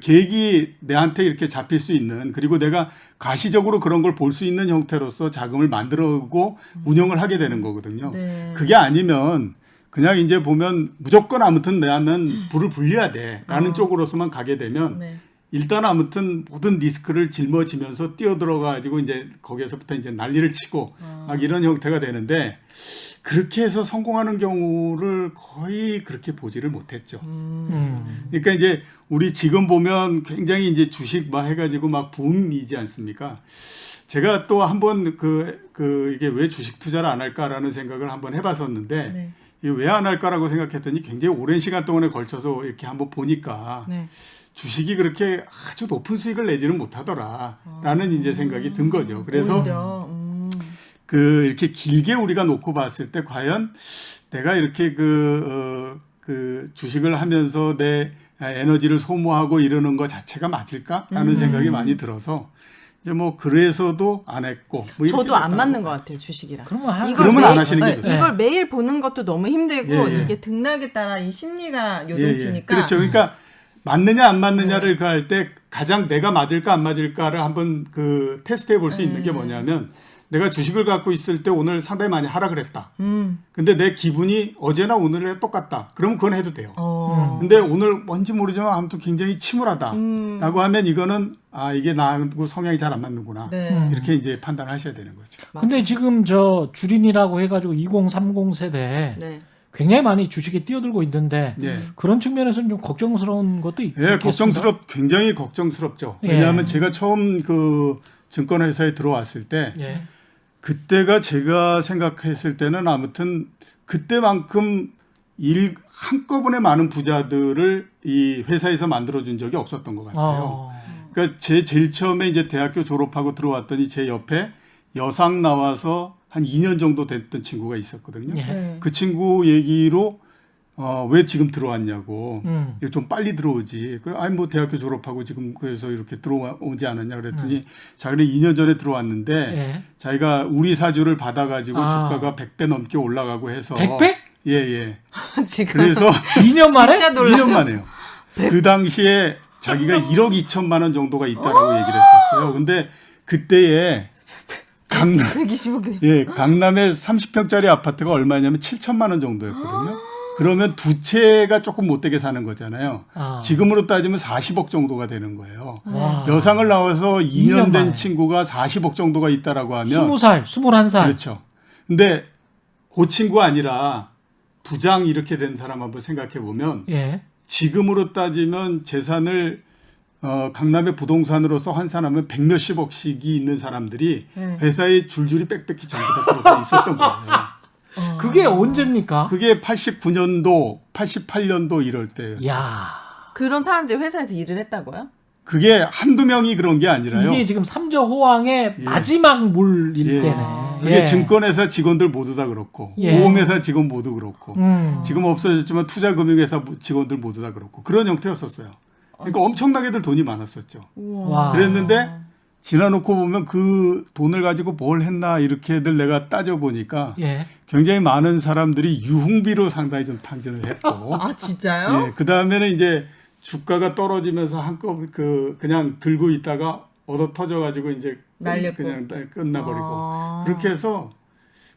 계획이 내한테 이렇게 잡힐 수 있는 그리고 내가 가시적으로 그런 걸 볼 수 있는 형태로서 자금을 만들고 운영을 하게 되는 거거든요. 네. 그게 아니면 그냥 이제 보면 무조건 아무튼 나는 불을 불려야 돼라는 쪽으로서만 가게 되면 네. 일단 아무튼 모든 리스크를 짊어지면서 뛰어들어가지고 이제 거기에서부터 이제 난리를 치고 막 이런 형태가 되는데 그렇게 해서 성공하는 경우를 거의 그렇게 보지를 못했죠. 그러니까 이제 우리 지금 보면 굉장히 이제 주식 막 해가지고 막 붐이지 않습니까? 제가 또 한번 이게 왜 주식 투자를 안 할까라는 생각을 한번 해봤었는데 네. 이게 왜 안 할까라고 생각했더니 굉장히 오랜 시간 동안에 걸쳐서 이렇게 한번 보니까 네. 주식이 그렇게 아주 높은 수익을 내지는 못하더라라는 이제 생각이 든 거죠. 그래서 오히려, 이렇게 길게 우리가 놓고 봤을 때 과연 내가 이렇게 주식을 하면서 내 에너지를 소모하고 이러는 것 자체가 맞을까라는 생각이 많이 들어서 이제 뭐 그래서도 안 했고 뭐 이렇게 저도 안 됐다고 맞는 것 봐요. 같아요 주식이랑. 그러면 안 하시는 게 좋죠. 이걸 매일 보는 것도 너무 힘들고 예, 예. 이게 등락에 따라 이 심리가 예, 요동치니까. 그렇죠. 그러니까 맞느냐 안 맞느냐를 할 때 가장 내가 맞을까 안 맞을까를 한번 테스트해 볼 수 있는 게 뭐냐면 내가 주식을 갖고 있을 때 오늘 상당히 많이 하락을 했다. 근데 내 기분이 어제나 오늘에 똑같다. 그러면 그건 해도 돼요. 근데 오늘 뭔지 모르지만 아무튼 굉장히 침울하다라고 하면 이거는 이게 나하고 성향이 잘 안 맞는구나. 네. 이렇게 이제 판단을 하셔야 되는 거죠. 근데 지금 저 주린이라고 해가지고 2030 세대 네. 굉장히 많이 주식에 뛰어들고 있는데 예. 그런 측면에서는 좀 걱정스러운 것도 있겠습니다. 굉장히 걱정스럽죠. 예. 왜냐하면 제가 처음 증권회사에 들어왔을 때 예. 그때가 제가 생각했을 때는 아무튼 그때만큼 한꺼번에 많은 부자들을 이 회사에서 만들어준 적이 없었던 것 같아요. 그러니까 그러니까 제일 처음에 이제 대학교 졸업하고 들어왔더니 제 옆에 여상 나와서 한 2년 정도 됐던 친구가 있었거든요. 예. 네. 그 친구 얘기로 왜 지금 들어왔냐고. 음. 좀 빨리 들어오지. 아니 뭐 대학교 졸업하고 지금 그래서 이렇게 들어오지 않았냐 그랬더니 자기는 2년 전에 들어왔는데 예. 자기가 우리 사주를 받아가지고 아. 주가가 100배 넘게 올라가고 해서 100배? 예. 지금 그래서 2년 만에? 진짜 놀랐어요. 2년 만에요. 그 당시에 자기가 1억 2천만 원 정도가 있다라고 얘기를 했었어요. 근데 그때에 강남 125개. 예, 강남에 30평짜리 아파트가 얼마냐면 7천만 원 정도였거든요. 그러면 두 채가 조금 못되게 사는 거잖아요. 아. 지금으로 따지면 40억 정도가 되는 거예요. 와. 여상을 나와서 2년 2년 된 만에. 친구가 40억 정도가 있다라고 하면 20살, 21살. 그렇죠. 근데 그 친구 아니라 부장 이렇게 된 사람 한번 생각해 보면 예. 지금으로 따지면 재산을 강남의 부동산으로서 환산하면 100몇십억씩이 있는 사람들이 회사에 줄줄이 빽빽히 전부 다 들어서 있었던 거예요. 그게 언제입니까? 그게 89년도, 88년도 이럴 때예요. 야. 그런 사람들이 회사에서 일을 했다고요? 그게 한두 명이 그런 게 아니라요. 이게 지금 삼저호황의 예. 마지막 물일 예. 때네. 그게 예. 증권회사 직원들 모두 다 그렇고 예. 보험회사 직원 모두 그렇고 지금 없어졌지만 투자금융회사 직원들 모두 다 그렇고 그런 형태였었어요. 그러니까 엄청나게들 돈이 많았었죠. 와. 그랬는데 지나놓고 보면 그 돈을 가지고 뭘 했나 이렇게들 내가 따져보니까 예. 굉장히 많은 사람들이 유흥비로 상당히 좀 탕진을 했고 아 진짜요? 예, 그 다음에는 이제 주가가 떨어지면서 한꺼번에 그냥 들고 있다가 얻어 터져가지고 이제 날렸고. 그냥 끝나버리고 아. 그렇게 해서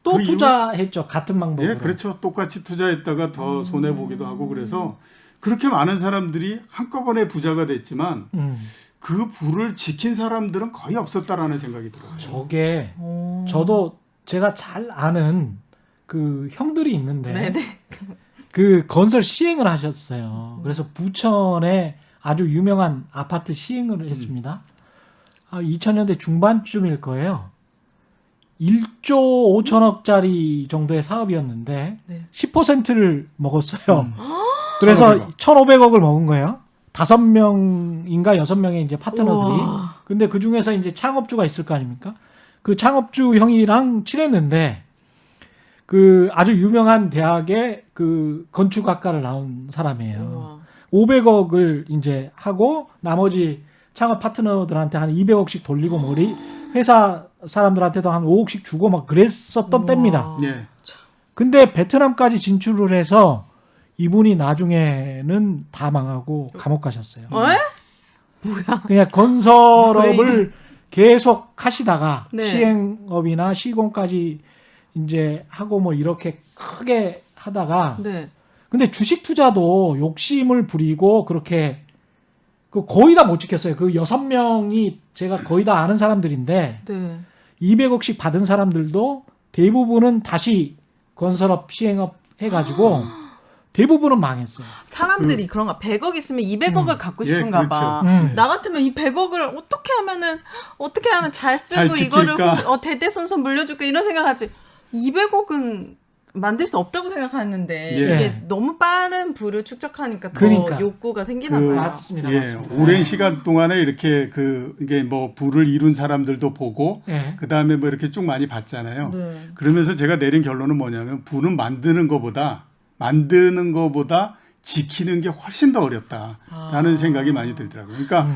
또 그 투자했죠. 같은 방법으로. 예, 그렇죠. 똑같이 투자했다가 더 손해 보기도 하고 그래서 그렇게 많은 사람들이 한꺼번에 부자가 됐지만 그 부를 지킨 사람들은 거의 없었다라는 생각이 들어요. 저게 오. 저도 제가 잘 아는 그 형들이 있는데 네네. 그 건설 시행을 하셨어요. 그래서 부천에 아주 유명한 아파트 시행을 했습니다. 2000년대 중반쯤일 거예요. 1조 5천억짜리 정도의 사업이었는데 네. 10%를 먹었어요. 그래서 1,500억을 먹은 거예요. 5명인가 6명의 이제 파트너들이. 우와. 근데 그 중에서 이제 창업주가 있을 거 아닙니까? 그 창업주 형이랑 친했는데 그 아주 유명한 대학의 그 건축학과를 나온 사람이에요. 우와. 500억을 이제 하고 나머지 창업 파트너들한테 한 200억씩 돌리고 머리 회사 사람들한테도 한 5억씩 주고 막 그랬었던 우와. 때입니다. 예. 근데 베트남까지 진출을 해서 이분이 나중에는 다 망하고 감옥 가셨어요. 에? 그냥 건설업을 계속 하시다가 네. 시행업이나 시공까지 이제 하고 뭐 이렇게 크게 하다가 네. 근데 주식 투자도 욕심을 부리고 그렇게 그 거의 다 못 지켰어요. 그 6명이 제가 거의 다 아는 사람들인데 네. 200억씩 받은 사람들도 대부분은 다시 건설업 시행업 해가지고 대부분은 망했어요. 사람들이 그런가 100억 있으면 200억을 갖고 예, 싶은가 그렇죠. 봐. 나 같으면 이 100억을 어떻게 하면 잘 잘 쓰고 이거를 지킬까? 대대손손 물려줄까 이런 생각하지. 200억은 만들 수 없다고 생각하는데 예. 이게 너무 빠른 부를 축적하니까 더 그러니까. 욕구가 생기나 그- 봐요. 맞습니다. 예, 맞습니다. 오랜 시간 동안에 이렇게 이게 뭐 부를 이룬 사람들도 보고 예. 그 다음에 뭐 이렇게 쭉 많이 봤잖아요. 네. 그러면서 제가 내린 결론은 뭐냐면 부는 만드는 거보다 지키는 게 훨씬 더 어렵다라는 생각이 많이 들더라고요. 그러니까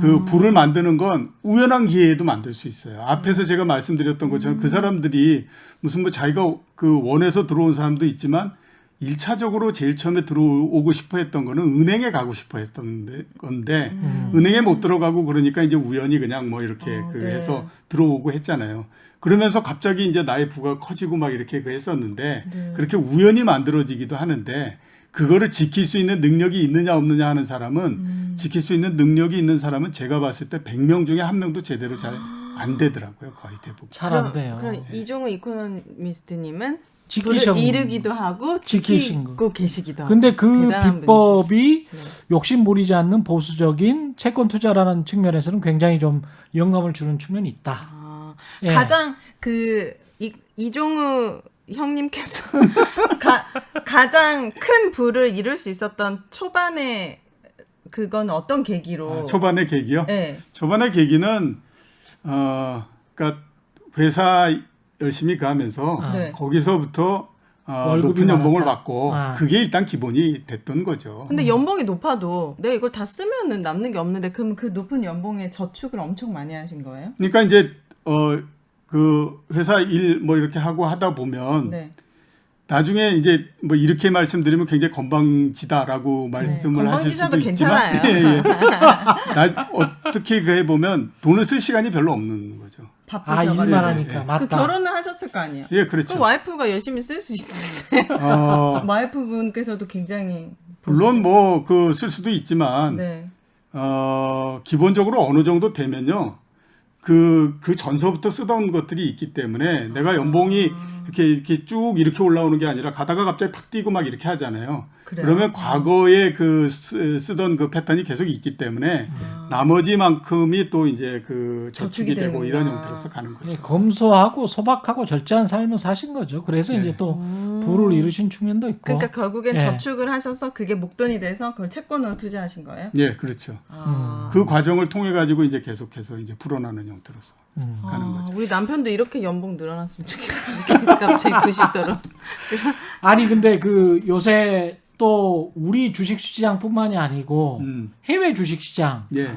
그 부를 만드는 건 우연한 기회에도 만들 수 있어요. 앞에서 제가 말씀드렸던 것처럼 그 사람들이 무슨 뭐 자기가 그 원해서 들어온 사람도 있지만 1차적으로 제일 처음에 들어오고 싶어 했던 거는 은행에 가고 싶어 했던 건데 은행에 못 들어가고 그러니까 이제 우연히 그냥 뭐 이렇게 네. 해서 들어오고 했잖아요. 그러면서 갑자기 이제 나의 부가 커지고 막 이렇게 했었는데 네. 그렇게 우연히 만들어지기도 하는데 그거를 지킬 수 있는 능력이 있느냐 없느냐 하는 사람은 지킬 수 있는 능력이 있는 사람은 제가 봤을 때 100명 중에 한 명도 제대로 잘 안 되더라고요. 거의 대부분. 잘 안 돼요. 그럼 이종우 이코노미스트님은 지키신 부를 이르기도 하고 지키신 지키고 계시기도 하고 근데 그 대단한 비법이 분이시죠. 욕심 부리지 않는 보수적인 채권 투자라는 측면에서는 굉장히 좀 영감을 주는 측면이 있다. 아, 예. 가장 이종우 형님께서 가장 큰 부를 이룰 수 있었던 초반에 그건 어떤 계기로? 초반의 계기요? 네. 초반의 계기는 그러니까 회사 열심히 가면서 네. 거기서부터 월급이 높은 연봉을 많았다. 받고 아. 그게 일단 기본이 됐던 거죠. 근데 연봉이 높아도 내가 이걸 다 쓰면은 남는 게 없는데 그럼 그 높은 연봉에 저축을 엄청 많이 하신 거예요? 그러니까 이제 그 회사 일 뭐 이렇게 하고 하다 보면 네. 나중에 이제 뭐 이렇게 말씀드리면 굉장히 건방지다라고 말씀을 하실 수도 건방지셔도 있지만 괜찮아요. 예, 예. 어떻게 그 해보면 돈을 쓸 시간이 별로 없는 거죠. 바쁘셔가지고. 일만 하니까. 예, 예. 맞다. 그 결혼을 하셨을 거 아니에요? 예, 그렇죠. 그 와이프가 열심히 쓸 수 있는데 와이프분께서도 굉장히 물론 뭐 그 쓸 수도 있지만 네. 기본적으로 어느 정도 되면요. 그 전서부터 쓰던 것들이 있기 때문에 내가 연봉이 이렇게 쭉 이렇게 올라오는 게 아니라 가다가 갑자기 팍 뛰고 막 이렇게 하잖아요. 그래요? 그러면 과거에 그 쓰던 그 패턴이 계속 있기 때문에 나머지만큼이 또 이제 그 저축이 저축이 되고 이런 되는구나. 형태로서 가는 거죠. 예, 검소하고 소박하고 절제한 삶을 사신 거죠. 그래서 이제 또 부를 이루신 측면도 있고. 그러니까 결국엔 예. 저축을 하셔서 그게 목돈이 돼서 그걸 채권으로 투자하신 거예요? 예, 그렇죠. 아. 그 과정을 통해 가지고 이제 계속해서 이제 불어나는 형태로서 가는 거죠. 우리 남편도 이렇게 연봉 늘어났으면 좋겠어요. 갑자기 90도로. 아니 근데 그 요새 또 우리 주식시장뿐만이 아니고 해외 주식시장 예,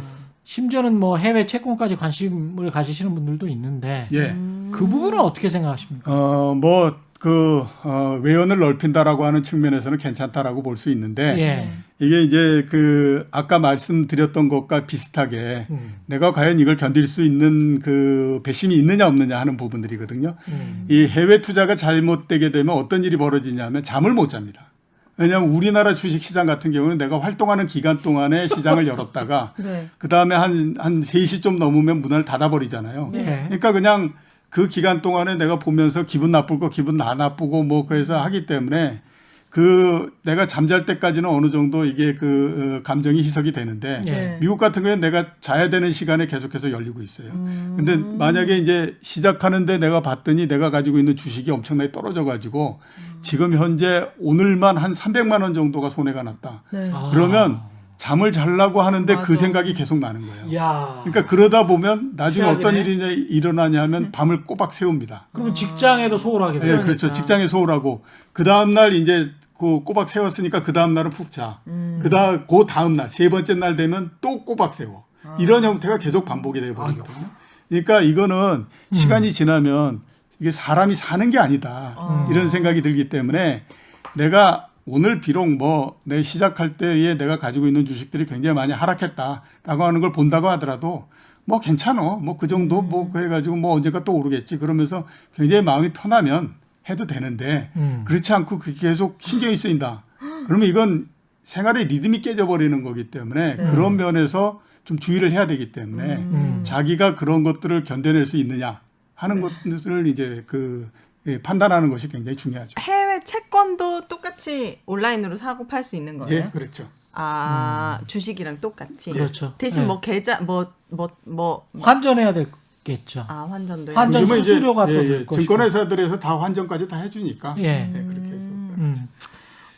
심지어는 뭐 해외 채권까지 관심을 가지시는 분들도 있는데 예. 그 부분은 어떻게 생각하십니까? 외연을 넓힌다라고 하는 측면에서는 괜찮다라고 볼 수 있는데 예. 이게 이제 그 아까 말씀드렸던 것과 비슷하게 내가 과연 이걸 견딜 수 있는 그 배심이 있느냐 없느냐 하는 부분들이거든요. 이 해외 투자가 잘못되게 되면 어떤 일이 벌어지냐면 잠을 못 잡니다. 왜냐하면 우리나라 주식시장 같은 경우는 내가 활동하는 기간 동안에 시장을 열었다가 네. 그다음에 한 3시 좀 넘으면 문을 닫아버리잖아요. 네. 그러니까 그냥 그 기간 동안에 내가 보면서 기분 나쁠 거 기분 안 나쁘고 뭐 그래서 하기 때문에 그 내가 잠잘 때까지는 어느 정도 이게 그 감정이 희석이 되는데 네. 미국 같은 경우는 내가 자야 되는 시간에 계속해서 열리고 있어요. 근데 만약에 이제 시작하는데 내가 봤더니 내가 가지고 있는 주식이 엄청나게 떨어져 가지고 지금 현재 오늘만 한 300만 원 정도가 손해가 났다. 네. 그러면 잠을 자려고 하는데 그 맞아. 생각이 계속 나는 거예요. 야. 그러니까 그러다 보면 나중에 최악이네. 어떤 일이 일어나냐면 밤을 꼬박 세웁니다. 그러면 직장에도 소홀하게 네, 돼요. 그렇죠. 직장에 소홀하고 그 다음 날 이제 그 꼬박 세웠으니까 그 다음 날은 푹 자. 그 다음 날 세 번째 날 되면 또 꼬박 세워. 이런 형태가 계속 반복이 되어 버리거든요. 그러니까 이거는 시간이 지나면 이게 사람이 사는 게 아니다. 이런 생각이 들기 때문에 내가 오늘 비록 뭐 내 시작할 때에 내가 가지고 있는 주식들이 굉장히 많이 하락했다라고 하는 걸 본다고 하더라도 뭐 괜찮어. 뭐 그 정도 뭐 그래가지고 뭐 언젠가 또 오르겠지. 그러면서 굉장히 마음이 편하면 해도 되는데 그렇지 않고 그게 계속 신경이 쓰인다. 그러면 이건 생활의 리듬이 깨져버리는 거기 때문에 그런 면에서 좀 주의를 해야 되기 때문에 자기가 그런 것들을 견뎌낼 수 있느냐 하는 것을 이제 판단하는 것이 굉장히 중요하죠. 해외 채권도 똑같이 온라인으로 사고 팔 수 있는 거예요? 예, 그렇죠. 주식이랑 똑같이. 그렇죠. 대신 네. 뭐 계좌 환전해야 되겠죠. 환전도 해요. 환전 요즘은 이제 수수료가 또 들 것이고. 증권회사들에서 다 환전까지 다 해주니까 예. 네, 그렇게 해서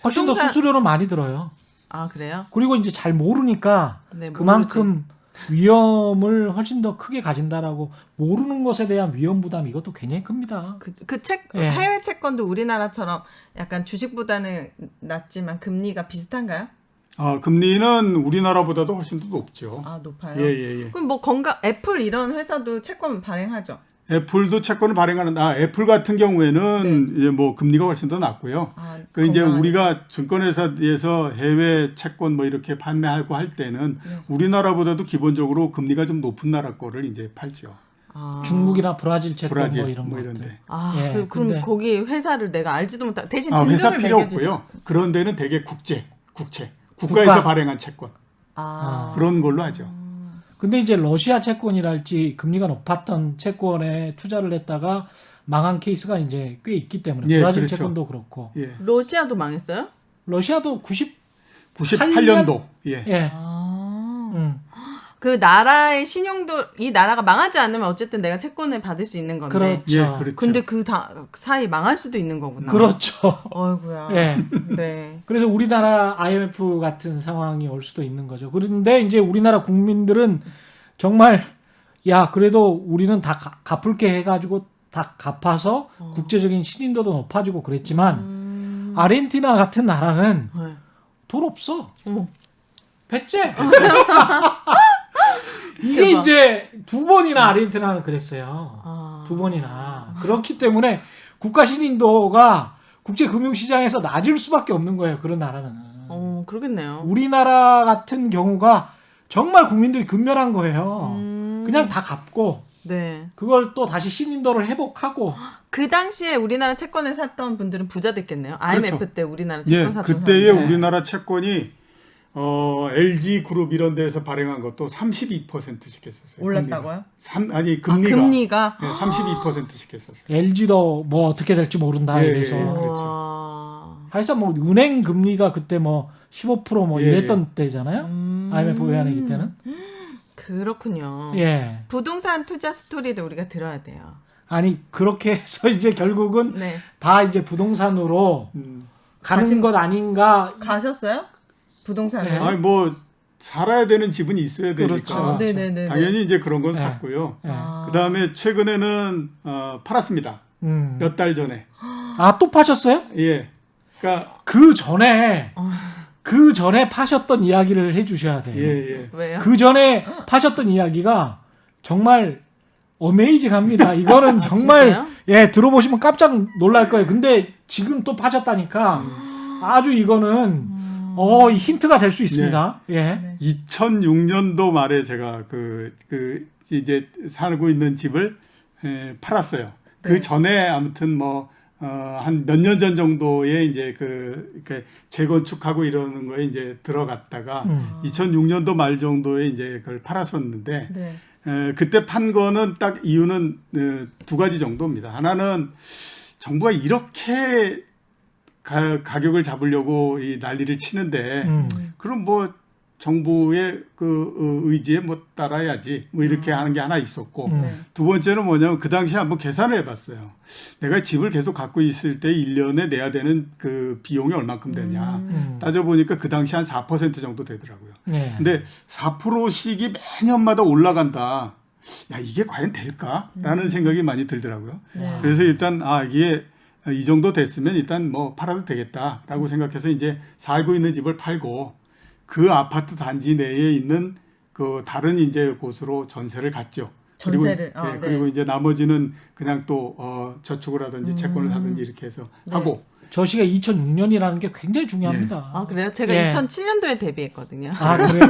훨씬 더 부동산- 수수료는 많이 들어요. 아 그래요? 그리고 이제 잘 모르니까 네, 그만큼 위험을 훨씬 더 크게 가진다라고 모르는 것에 대한 위험 부담 이것도 굉장히 큽니다. 예. 해외 채권도 우리나라처럼 약간 주식보다는 낮지만 금리가 비슷한가요? 금리는 우리나라보다도 훨씬 더 높죠. 아 높아요. 예. 그럼 뭐 애플 이런 회사도 채권 발행하죠? 애플도 채권을 발행하는 애플 같은 경우에는 이제 뭐 금리가 훨씬 더 낮고요. 그 이제 건강하니까. 우리가 증권회사에서 해외 채권 뭐 이렇게 판매하고 할 때는 우리나라보다도 기본적으로 금리가 좀 높은 나라 거를 이제 팔죠. 중국이나 브라질 채권 브라질 뭐 이런 뭐 것들. 이런데. 예, 그럼 근데- 거기 회사를 내가 알지도 못하고 대신 회사 등급을 필요 매겨주죠. 없고요. 그런 데는 되게 국가에서 국가. 발행한 채권 그런 걸로 하죠. 근데 이제 러시아 채권이랄지 금리가 높았던 채권에 투자를 했다가 망한 케이스가 이제 꽤 있기 때문에 예, 브라질 그렇죠. 채권도 그렇고 예. 러시아도 망했어요? 러시아도 98년도. 예. 예. 아. 음. 그 나라의 신용도 이 나라가 망하지 않으면 어쨌든 내가 채권을 받을 수 있는 건데. 그렇죠. 예, 그렇죠. 근데 그 사이 망할 수도 있는 거구나. 그렇죠. 어이구야. 예. 네. 그래서 우리나라 IMF 같은 상황이 올 수도 있는 거죠. 그런데 이제 우리나라 국민들은 정말 야 그래도 우리는 다 갚을게 해가지고 다 갚아서 국제적인 신인도도 높아지고 그랬지만 아르헨티나 같은 나라는 네. 돈 없어. 어머. 배째. 이게 대박. 이제 두 번이나 아르헨티나는 그랬어요. 아. 두 번이나. 그렇기 때문에 국가 신인도가 국제 금융시장에서 낮을 수밖에 없는 거예요. 그런 나라는. 그러겠네요. 우리나라 같은 경우가 정말 국민들이 근면한 거예요. 그냥 다 갚고 네. 그걸 또 다시 신인도를 회복하고. 그 당시에 우리나라 채권을 샀던 분들은 부자 됐겠네요. IMF 그렇죠. 때 우리나라 예, 채권 샀던 그때의 사람들. 우리나라 채권이 LG 그룹 이런 데서 발행한 것도 32%씩 했었어요. 올랐다고요? 금리가. 금리가? 예, 32%씩 했었어요. LG도 뭐 어떻게 될지 모른다 예, 이래서. 예. 그렇죠. 와. 하여튼 뭐 은행 금리가 그때 뭐 15%뭐 예, 이랬던 때잖아요. IMF 외환위기 때는. 그렇군요. 예. 부동산 투자 스토리를 우리가 들어야 돼요. 아니 그렇게 해서 이제 결국은 네. 다 이제 부동산으로 가는 것 아닌가. 가셨어요? 부동산에? 네. 아니 뭐 살아야 되는 지분이 있어야 되니까 그렇죠. 아, 네네네. 당연히 이제 그런 건 네. 샀고요. 예. 그다음에 최근에는 팔았습니다. 몇 달 전에. 아, 또 파셨어요? 예. 그러니까 그 전에 파셨던 이야기를 해주셔야 돼요. 예. 왜요? 그 전에 파셨던 이야기가 정말 어메이징합니다. 이거는 정말 진짜요? 예 들어보시면 깜짝 놀랄 거예요. 근데 지금 또 파셨다니까 아주 이거는 이 힌트가 될 수 있습니다. 예. 2006년도 말에 제가 그 이제 살고 있는 집을 팔았어요. 네. 그 전에 아무튼 뭐 한 몇 년 전 정도에 이제 이렇게 재건축하고 이러는 거에 이제 들어갔다가 2006년도 말 정도에 이제 그걸 팔았었는데 네. 그때 판 거는 딱 이유는 두 가지 정도입니다. 하나는 정부가 이렇게 가격을 잡으려고 이 난리를 치는데 그럼 뭐 정부의 그 의지에 뭐 따라야지 뭐 이렇게 하는 게 하나 있었고 두 번째는 뭐냐면 그 당시에 한번 계산을 해봤어요. 내가 집을 계속 갖고 있을 때 1년에 내야 되는 그 비용이 얼만큼 되냐 따져보니까 그 당시 한 4% 정도 되더라고요. 예. 근데 4%씩이 매년마다 올라간다. 야 이게 과연 될까라는 생각이 많이 들더라고요. 네. 그래서 일단 이게 이 정도 됐으면 일단 뭐 팔아도 되겠다라고 생각해서 이제 살고 있는 집을 팔고 그 아파트 단지 내에 있는 그 다른 이제 곳으로 전세를 갔죠. 전세를? 그리고, 네. 그리고 이제 나머지는 그냥 또 저축을 하든지 채권을 하든지 이렇게 해서 하고. 저 시가 2006년이라는 게 굉장히 중요합니다. 아 그래요? 제가 예. 2007년도에 데뷔했거든요. 아 그래요?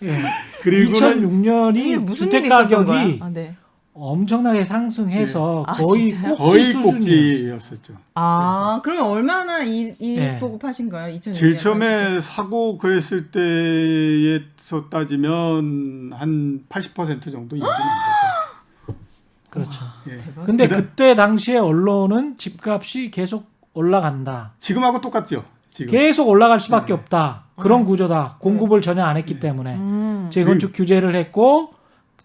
예. 그리고는 2006년이 무슨 주택 일이 있었던 가격이 거야? 아, 네. 엄청나게 상승해서 아, 거의 진짜요? 꼭지 거의 수준이었어요. 꼭지였었죠. 아 그러면 얼마나 이 예. 보고 파신 거예요? 2006년 제일 처음에 사고 그랬을 때에서 따지면 한 80% 정도 이익이 난 거죠. 그렇죠. 예. 근데 그다음- 그때 당시에 언론은 집값이 계속 올라간다. 지금하고 똑같죠. 지금. 계속 올라갈 수밖에 없다. 그런 구조다. 공급을 전혀 안 했기 때문에 재건축 규제를 했고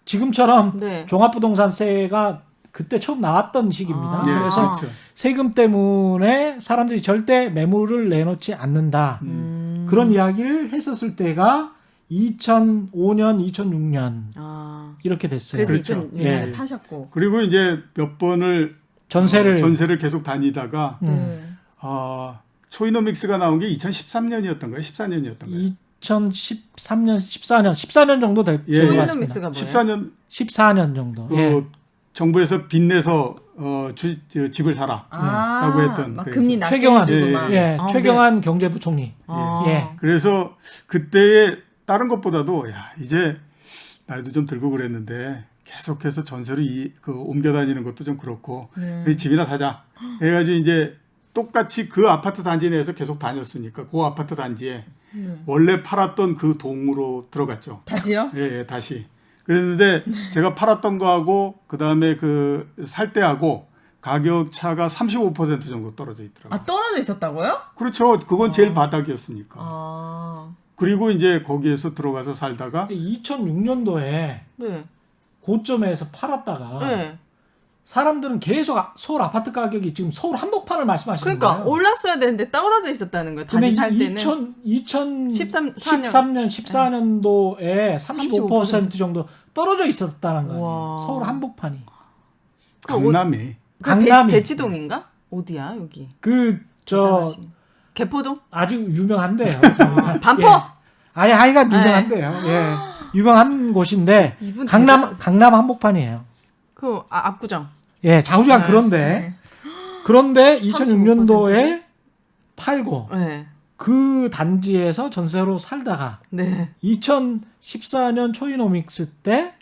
지금처럼 네. 종합부동산세가 그때 처음 나왔던 시기입니다. 아. 예, 그래서 그렇죠. 세금 때문에 사람들이 절대 매물을 내놓지 않는다. 그런 이야기를 했었을 때가 2005년, 2006년 아 이렇게 됐어요. 그래서 그렇죠. 2006년에 예. 파셨고 그리고 이제 몇 번을 전세를 계속 다니다가 네. 초이노믹스가 나온 게 2013년이었던 거예요? 14년이었던 거예요? 2013년, 14년 정도 될 예, 것 예. 같습니다. 믹스가 뭐예요? 14년 14년 정도. 예. 정부에서 빚내서 집을 사라. 라고 했던 막 그 금리 낮게 최경환, 해주고 예, 막. 예, 아, 최경환 경제부총리. 아. 예. 그래서 그때의 다른 것보다도 이제 나이도 좀 들고 그랬는데 계속해서 전세로 옮겨 다니는 것도 좀 그렇고 네. 집이나 사자. 해가지고 이제 똑같이 그 아파트 단지 내에서 계속 다녔으니까 그 아파트 단지에 원래 팔았던 그 동으로 들어갔죠. 다시요? 예, 다시. 그랬는데 제가 팔았던 거하고 그 다음에 살 때하고 가격 차가 35% 정도 떨어져 있더라고요. 아 떨어져 있었다고요? 그렇죠. 그건 제일 바닥이었으니까. 아 그리고 이제 거기에서 들어가서 살다가 2006년도에 네. 고점에서 팔았다가 네. 사람들은 계속 서울 아파트 가격이 지금 서울 한복판을 말씀하시는 그러니까 거예요. 올랐어야 되는데 떨어져 있었다는 거예요. 근데 다시 살 때는 2013년 14년도에 35% 정도 떨어져 있었다는 거예요. 와. 서울 한복판이. 강남에 강남이. 대치동인가? 어디야 여기? 저 개포동? 아주 유명한데요. 반포? 예. 아니 하여간 유명한데요. 예. 유명한 곳인데 이분 강남 한복판이에요. 그 압구정. 예, 장우지가 네. 그런데 35%. 2006년도에 팔고 네. 그 단지에서 전세로 살다가 네. 2014년 초이노믹스 때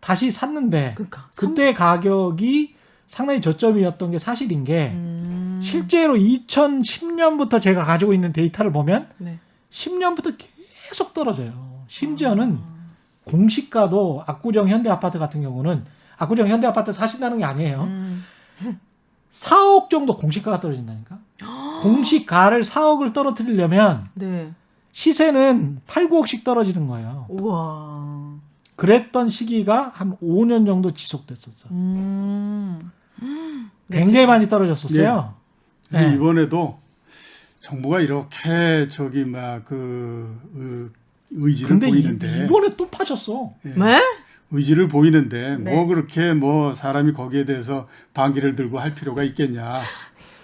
다시 샀는데 그러니까 그때 가격이 상당히 저점이었던 게 사실인 게 실제로 2010년부터 제가 가지고 있는 데이터를 보면 네. 10년부터 계속 떨어져요. 심지어는 공시가도 압구정 현대아파트 같은 경우는 압구정 현대아파트 사신다는 게 아니에요. 4억 정도 공시가가 떨어진다니까. 공시가를 4억을 떨어뜨리려면 네. 시세는 8, 9억씩 떨어지는 거예요. 우와. 그랬던 시기가 한 5년 정도 지속됐었어. 네, 굉장히 많이 떨어졌었어요. 그래서 네. 이번에도 정부가 이렇게 저기 막 의지를 근데 보이는데 이번에 또 파셨어. 네? 의지를 보이는데 네. 뭐 그렇게 뭐 사람이 거기에 대해서 반기를 들고 할 필요가 있겠냐.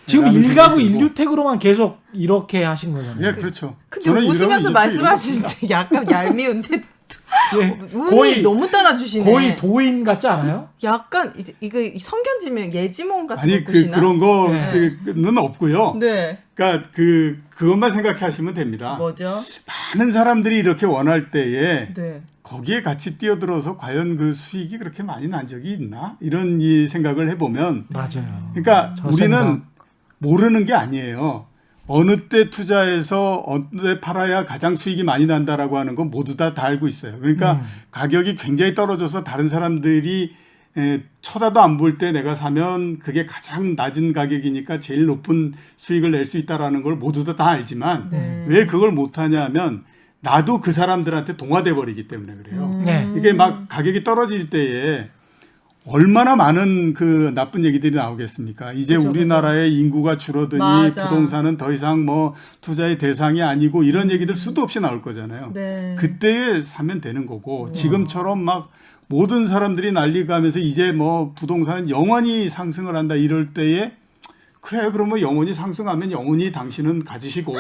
지금 라는 1가구 생각이 들고. 1주택으로만 계속 이렇게 하신 거잖아요. 예, 그렇죠. 근데 저는 웃으면서 이러면 말씀하시는데 약간 얄미운데 예, 운이 너무 따라주시네. 거의 도인 같지 않아요? 약간 이거 성견지면 예지몽 같은 아니 거 보시나? 그런 네. 거는 없고요. 네. 그러니까 그것만 생각하시면 됩니다. 뭐죠? 많은 사람들이 이렇게 원할 때에 네. 거기에 같이 뛰어들어서 과연 그 수익이 그렇게 많이 난 적이 있나? 이런 이 생각을 해보면 맞아요. 그러니까 저 우리는 생각. 모르는 게 아니에요. 어느 때 투자해서 어느 때 팔아야 가장 수익이 많이 난다라고 하는 건 모두 다 알고 있어요. 그러니까 가격이 굉장히 떨어져서 다른 사람들이 쳐다도 안 볼 때 내가 사면 그게 가장 낮은 가격이니까 제일 높은 수익을 낼 수 있다라는 걸 모두 다 알지만 네. 왜 그걸 못하냐 하면 나도 그 사람들한테 동화돼 버리기 때문에 그래요. 네. 이게 막 가격이 떨어질 때에 얼마나 많은 그 나쁜 얘기들이 나오겠습니까? 이제 그죠, 우리나라의 인구가 줄어드니 맞아. 부동산은 더 이상 뭐 투자의 대상이 아니고 이런 얘기들 수도 없이 나올 거잖아요. 네. 그때에 사면 되는 거고 지금처럼 막 모든 사람들이 난리가면서 이제 뭐 부동산은 영원히 상승을 한다 이럴 때에 그래 그러면 영원히 상승하면 영원히 당신은 가지시고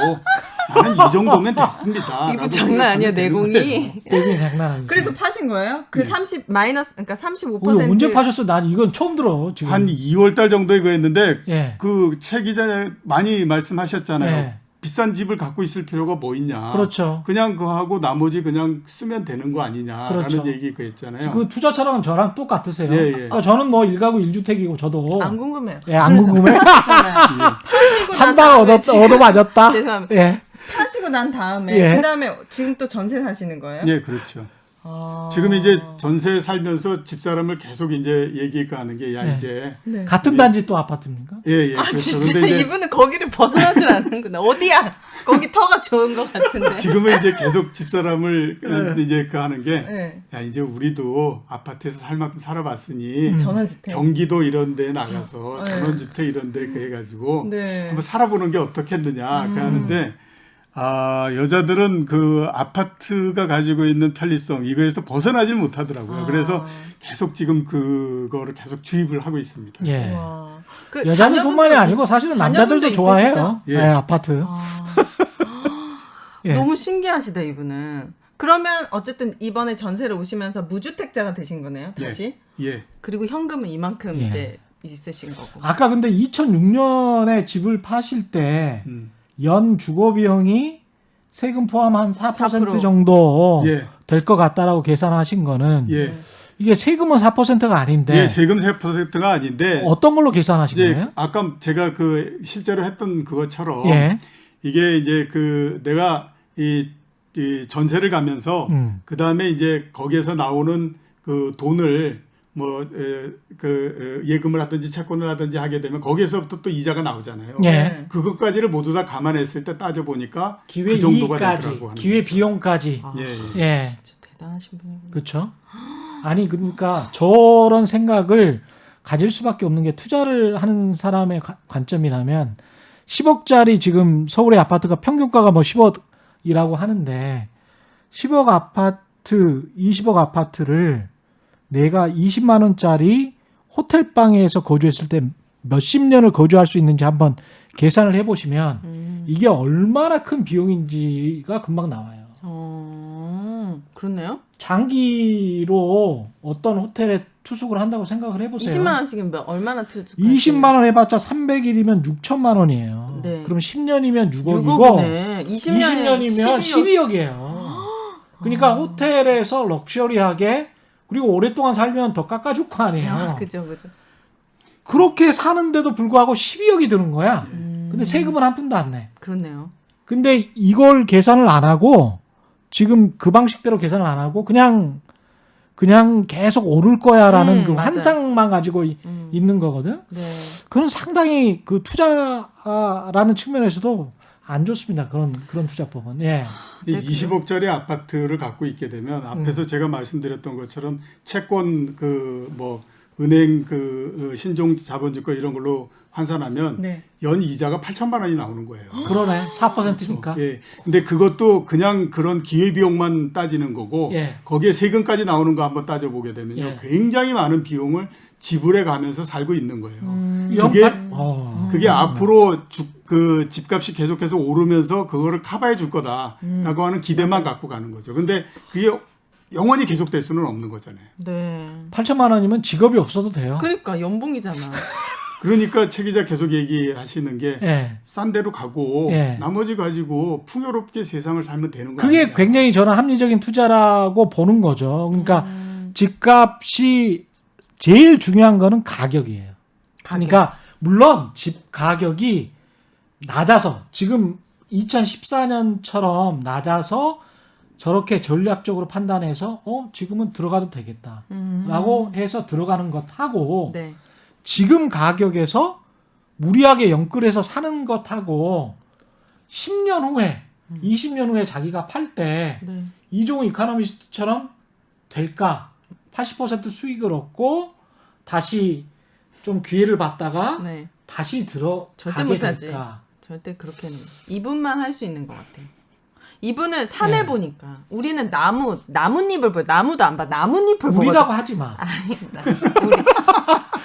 나는 이 정도면 됐습니다. 이거 장난 아니야 내공이. 되게 장난 아니죠. 그래서 파신 거예요? 그 네. 30 마이너스 그러니까 35%. 이거 언제 파셨어? 난 이건 처음 들어. 지금. 한 2월 달 정도에 그랬는데 예. 그 최 기자 많이 말씀하셨잖아요. 예. 비싼 집을 갖고 있을 필요가 뭐 있냐. 그렇죠. 그냥 그거 하고 나머지 그냥 쓰면 되는 거 아니냐라는 그렇죠. 얘기 그랬잖아요. 그 투자처럼 저랑 똑같으세요. 예, 예. 저는 뭐 1가구 1주택이고 저도 안 궁금해요. 예, 안 궁금해. 파시고 한 난 방 다음에 지금- 얻어 맞았다. 죄송합니다. 예. 파시고 난 다음에 예. 그다음에 지금 또 전세 사시는 거예요? 예, 그렇죠. 아. 지금 이제 전세 살면서 집사람을 계속 이제 얘기하는 게 야 네. 이제 네. 같은 단지 또 아파트입니까? 예, 예. 아 그렇죠. 진짜 근데 이제 이분은 거기를 벗어나질 않는구나. 어디야? 거기 터가 좋은 것 같은데. 지금은 이제 계속 집사람을 이제 그 하는 게 네. 야 이제 우리도 아파트에서 살 만큼 살아봤으니 전원주택. 경기도 이런 데 나가서 네. 전원주택 이런 데 해가지고 네. 한번 살아보는 게 어떻겠느냐 그 하는데 여자들은 그 아파트가 가지고 있는 편리성 이거에서 벗어나질 못하더라고요. 그래서 계속 지금 그거를 계속 주입을 하고 있습니다. 예. 와. 그 여자들뿐만이 자녀분도- 아니고 사실은 자녀분도 남자들도 있으시죠? 좋아해요. 예. 예, 아파트. 예. 너무 신기하시다 이분은. 그러면 어쨌든 이번에 전세를 오시면서 무주택자가 되신 거네요. 다시. 예. 그리고 현금은 이만큼 예. 이제 있으신 거고. 아까 근데 2006년에 집을 파실 때 연 주거 비용이 세금 포함 한 4% 4%. 정도 예. 될 것 같다라고 계산하신 거는 예. 이게 세금은 4%가 아닌데 예, 세금 4%가 아닌데 어떤 걸로 계산하신 이제 거예요? 아까 제가 그 실제로 했던 그것처럼 예. 이게 이제 그 내가 이 전세를 가면서 그 다음에 이제 거기에서 나오는 그 돈을 예금을 하든지 채권을 하든지 하게 되면 거기에서부터 또 이자가 나오잖아요. 예. 그것까지를 모두 다 감안했을 때 따져 보니까 기회 그 정도가 이익까지, 되더라고 하는 기회 거죠. 비용까지. 아, 예, 예. 예. 진짜 대단하신 분이군요. 그렇죠. 아니 그러니까 저런 생각을 가질 수밖에 없는 게 투자를 하는 사람의 관점이라면 10억짜리 지금 서울의 아파트가 평균가가 뭐 10억이라고 하는데 10억 아파트, 20억 아파트를 내가 20만 원짜리 호텔방에서 거주했을 때 몇십 년을 거주할 수 있는지 한번 계산을 해보시면 이게 얼마나 큰 비용인지가 금방 나와요. 그렇네요. 장기로 어떤 호텔에 투숙을 한다고 생각을 해보세요. 20만 원씩은 얼마나 투자? 20만 원 해봤자 300일이면 6천만 원이에요. 네. 그럼 10년이면 6억이고 6억이네. 20년이면 12억이에요. 그러니까 호텔에서 럭셔리하게 그리고 오랫동안 살면 더 깎아줄 거 아니에요. 아, 그죠. 그렇게 사는데도 불구하고 12억이 드는 거야. 근데 세금은 한 푼도 안 내. 그렇네요. 근데 이걸 계산을 안 하고 지금 그 방식대로 계산을 안 하고 그냥 계속 오를 거야라는 그 맞아요. 환상만 가지고 있는 거거든. 네. 그건 상당히 그 투자라는 측면에서도 안 좋습니다. 그런 투자법은. 예. 이 20억짜리 아파트를 갖고 있게 되면 앞에서 제가 말씀드렸던 것처럼 채권 은행 신종 자본주가 이런 걸로 환산하면 네. 연 이자가 8천만 원이 나오는 거예요. 그러네. 4%니까. 예. 근데 그것도 그냥 그런 기회비용만 따지는 거고 예. 거기에 세금까지 나오는 거 한번 따져보게 되면요. 예. 굉장히 많은 비용을 지불해 가면서 살고 있는 거예요. 그게 앞으로 그 집값이 계속해서 오르면서 그거를 커버해 줄 거다라고 하는 기대만 갖고 가는 거죠. 근데 그게 영원히 계속될 수는 없는 거잖아요. 네. 8천만 원이면 직업이 없어도 돼요. 그러니까 연봉이잖아. 그러니까 최 기자 계속 얘기하시는 게 싼 예. 데로 가고 예. 나머지 가지고 풍요롭게 세상을 살면 되는 거 그게 아니에요? 굉장히 저는 합리적인 투자라고 보는 거죠. 그러니까 집값이 제일 중요한 거는 가격이에요. 그러니까 물론 집 가격이 낮아서 지금 2014년처럼 낮아서 저렇게 전략적으로 판단해서 지금은 들어가도 되겠다라고 해서 들어가는 것하고 네. 지금 가격에서 무리하게 연끌해서 사는 것하고 10년 후에 20년 후에 자기가 팔 때 네. 이종우 이코노미스트처럼 될까? 80% 수익을 얻고 다시 좀 기회를 받다가 네. 다시 절대 들어가게 못하지. 될까? 절대 그렇게는. 이분만 할 수 있는 것 같아. 이분은 산을 보니까 우리는 나뭇잎을 보여. 나무도 안 봐. 나뭇잎을 보거든. 우리라고 하지 마. 아니,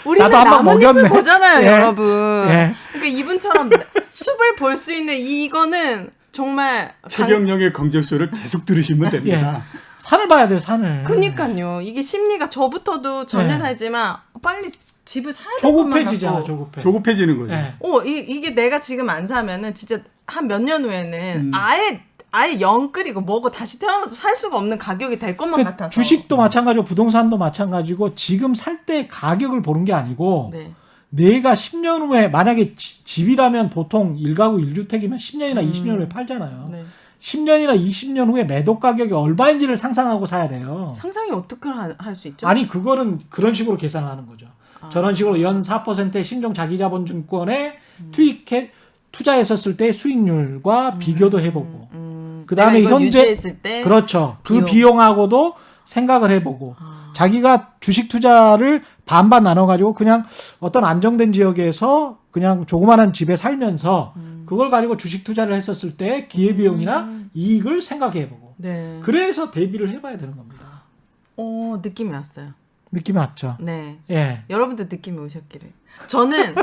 우리는 나도 한번 나뭇잎을 먹였네. 보잖아요, 예. 여러분. 예. 그러니까 이분처럼 숲을 볼 수 있는 이거는 정말 최경영의 경제쇼를 계속 들으시면 됩니다. 산을 봐야 돼요, 산을. 그니까요. 이게 심리가 저부터도 전에 예. 살지만 빨리 집을 사야 될 것만 조급해지잖아, 같고. 조급해. 조급해지는 거죠. 예. 이게 내가 지금 안 사면은 진짜 한 몇 년 후에는 아예 영 끓이고 뭐고 다시 태어나도 살 수가 없는 가격이 될 것만 그 같아서. 주식도 마찬가지고 부동산도 마찬가지고 지금 살 때 가격을 보는 게 아니고 네. 내가 10년 후에 만약에 집이라면 보통 1가구 1주택이면 10년이나 20년 후에 팔잖아요. 네. 10년이나 20년 후에 매도 가격이 얼마인지를 상상하고 사야 돼요. 상상이 어떻게 할 수 있죠? 아니 그거는 그런 식으로 계산하는 거죠. 저런 식으로 연 4%의 신종 자기자본증권에 투자했었을 때 수익률과 비교도 해보고 그다음에 내가 이걸 현재 유지했을 때 그렇죠. 그 비용. 비용하고도 생각을 해보고 자기가 주식 투자를 반반 나눠가지고 그냥 어떤 안정된 지역에서 그냥 조그마한 집에 살면서 그걸 가지고 주식 투자를 했었을 때 기회비용이나 이익을 생각해보고 네. 그래서 대비를 해봐야 되는 겁니다. 느낌이 왔어요. 느낌이 왔죠? 네. 예. 여러분도 느낌이 오셨기를. 저는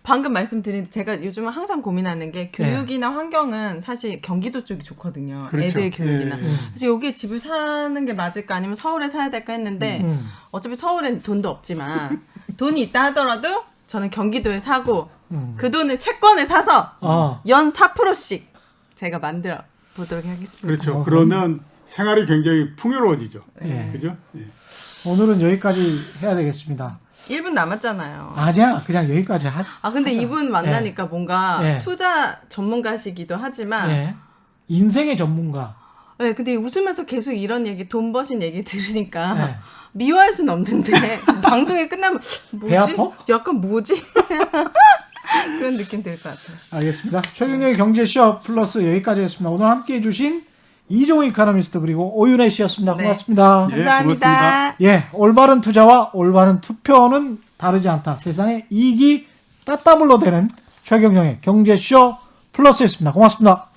방금 말씀드린 제가 요즘 항상 고민하는 게 교육이나 환경은 사실 경기도 쪽이 좋거든요. 그렇죠. 애들 교육이나. 예, 예. 그래서 여기에 집을 사는 게 맞을까 아니면 서울에 사야 될까 했는데 어차피 서울엔 돈도 없지만 돈이 있다 하더라도 저는 경기도에 사고 그 돈을 채권을 사서 연 4%씩 제가 만들어 보도록 하겠습니다. 그렇죠. 그러면 생활이 굉장히 풍요로워지죠. 예. 그죠? 예. 오늘은 여기까지 해야 되겠습니다. 1분 남았잖아요. 아니야, 그냥 여기까지 근데 이분 만나니까 뭔가 예. 투자 전문가시기도 하지만 예. 인생의 전문가. 네, 근데 웃으면서 계속 이런 얘기, 돈 버신 얘기 들으니까 네. 미워할 순 없는데 방송이 끝나면 뭐지? 배 아파? 약간 뭐지? 그런 느낌 들 것 같아요. 알겠습니다. 최경영의 경제쇼 플러스 여기까지 했습니다. 오늘 함께해 주신 이종호 이카노미스트 그리고 오윤혜 씨였습니다. 네. 고맙습니다. 예, 감사합니다. 고맙습니다. 예, 올바른 투자와 올바른 투표는 다르지 않다. 세상에 이익이 따따블로 되는 최경영의 경제쇼 플러스였습니다. 고맙습니다.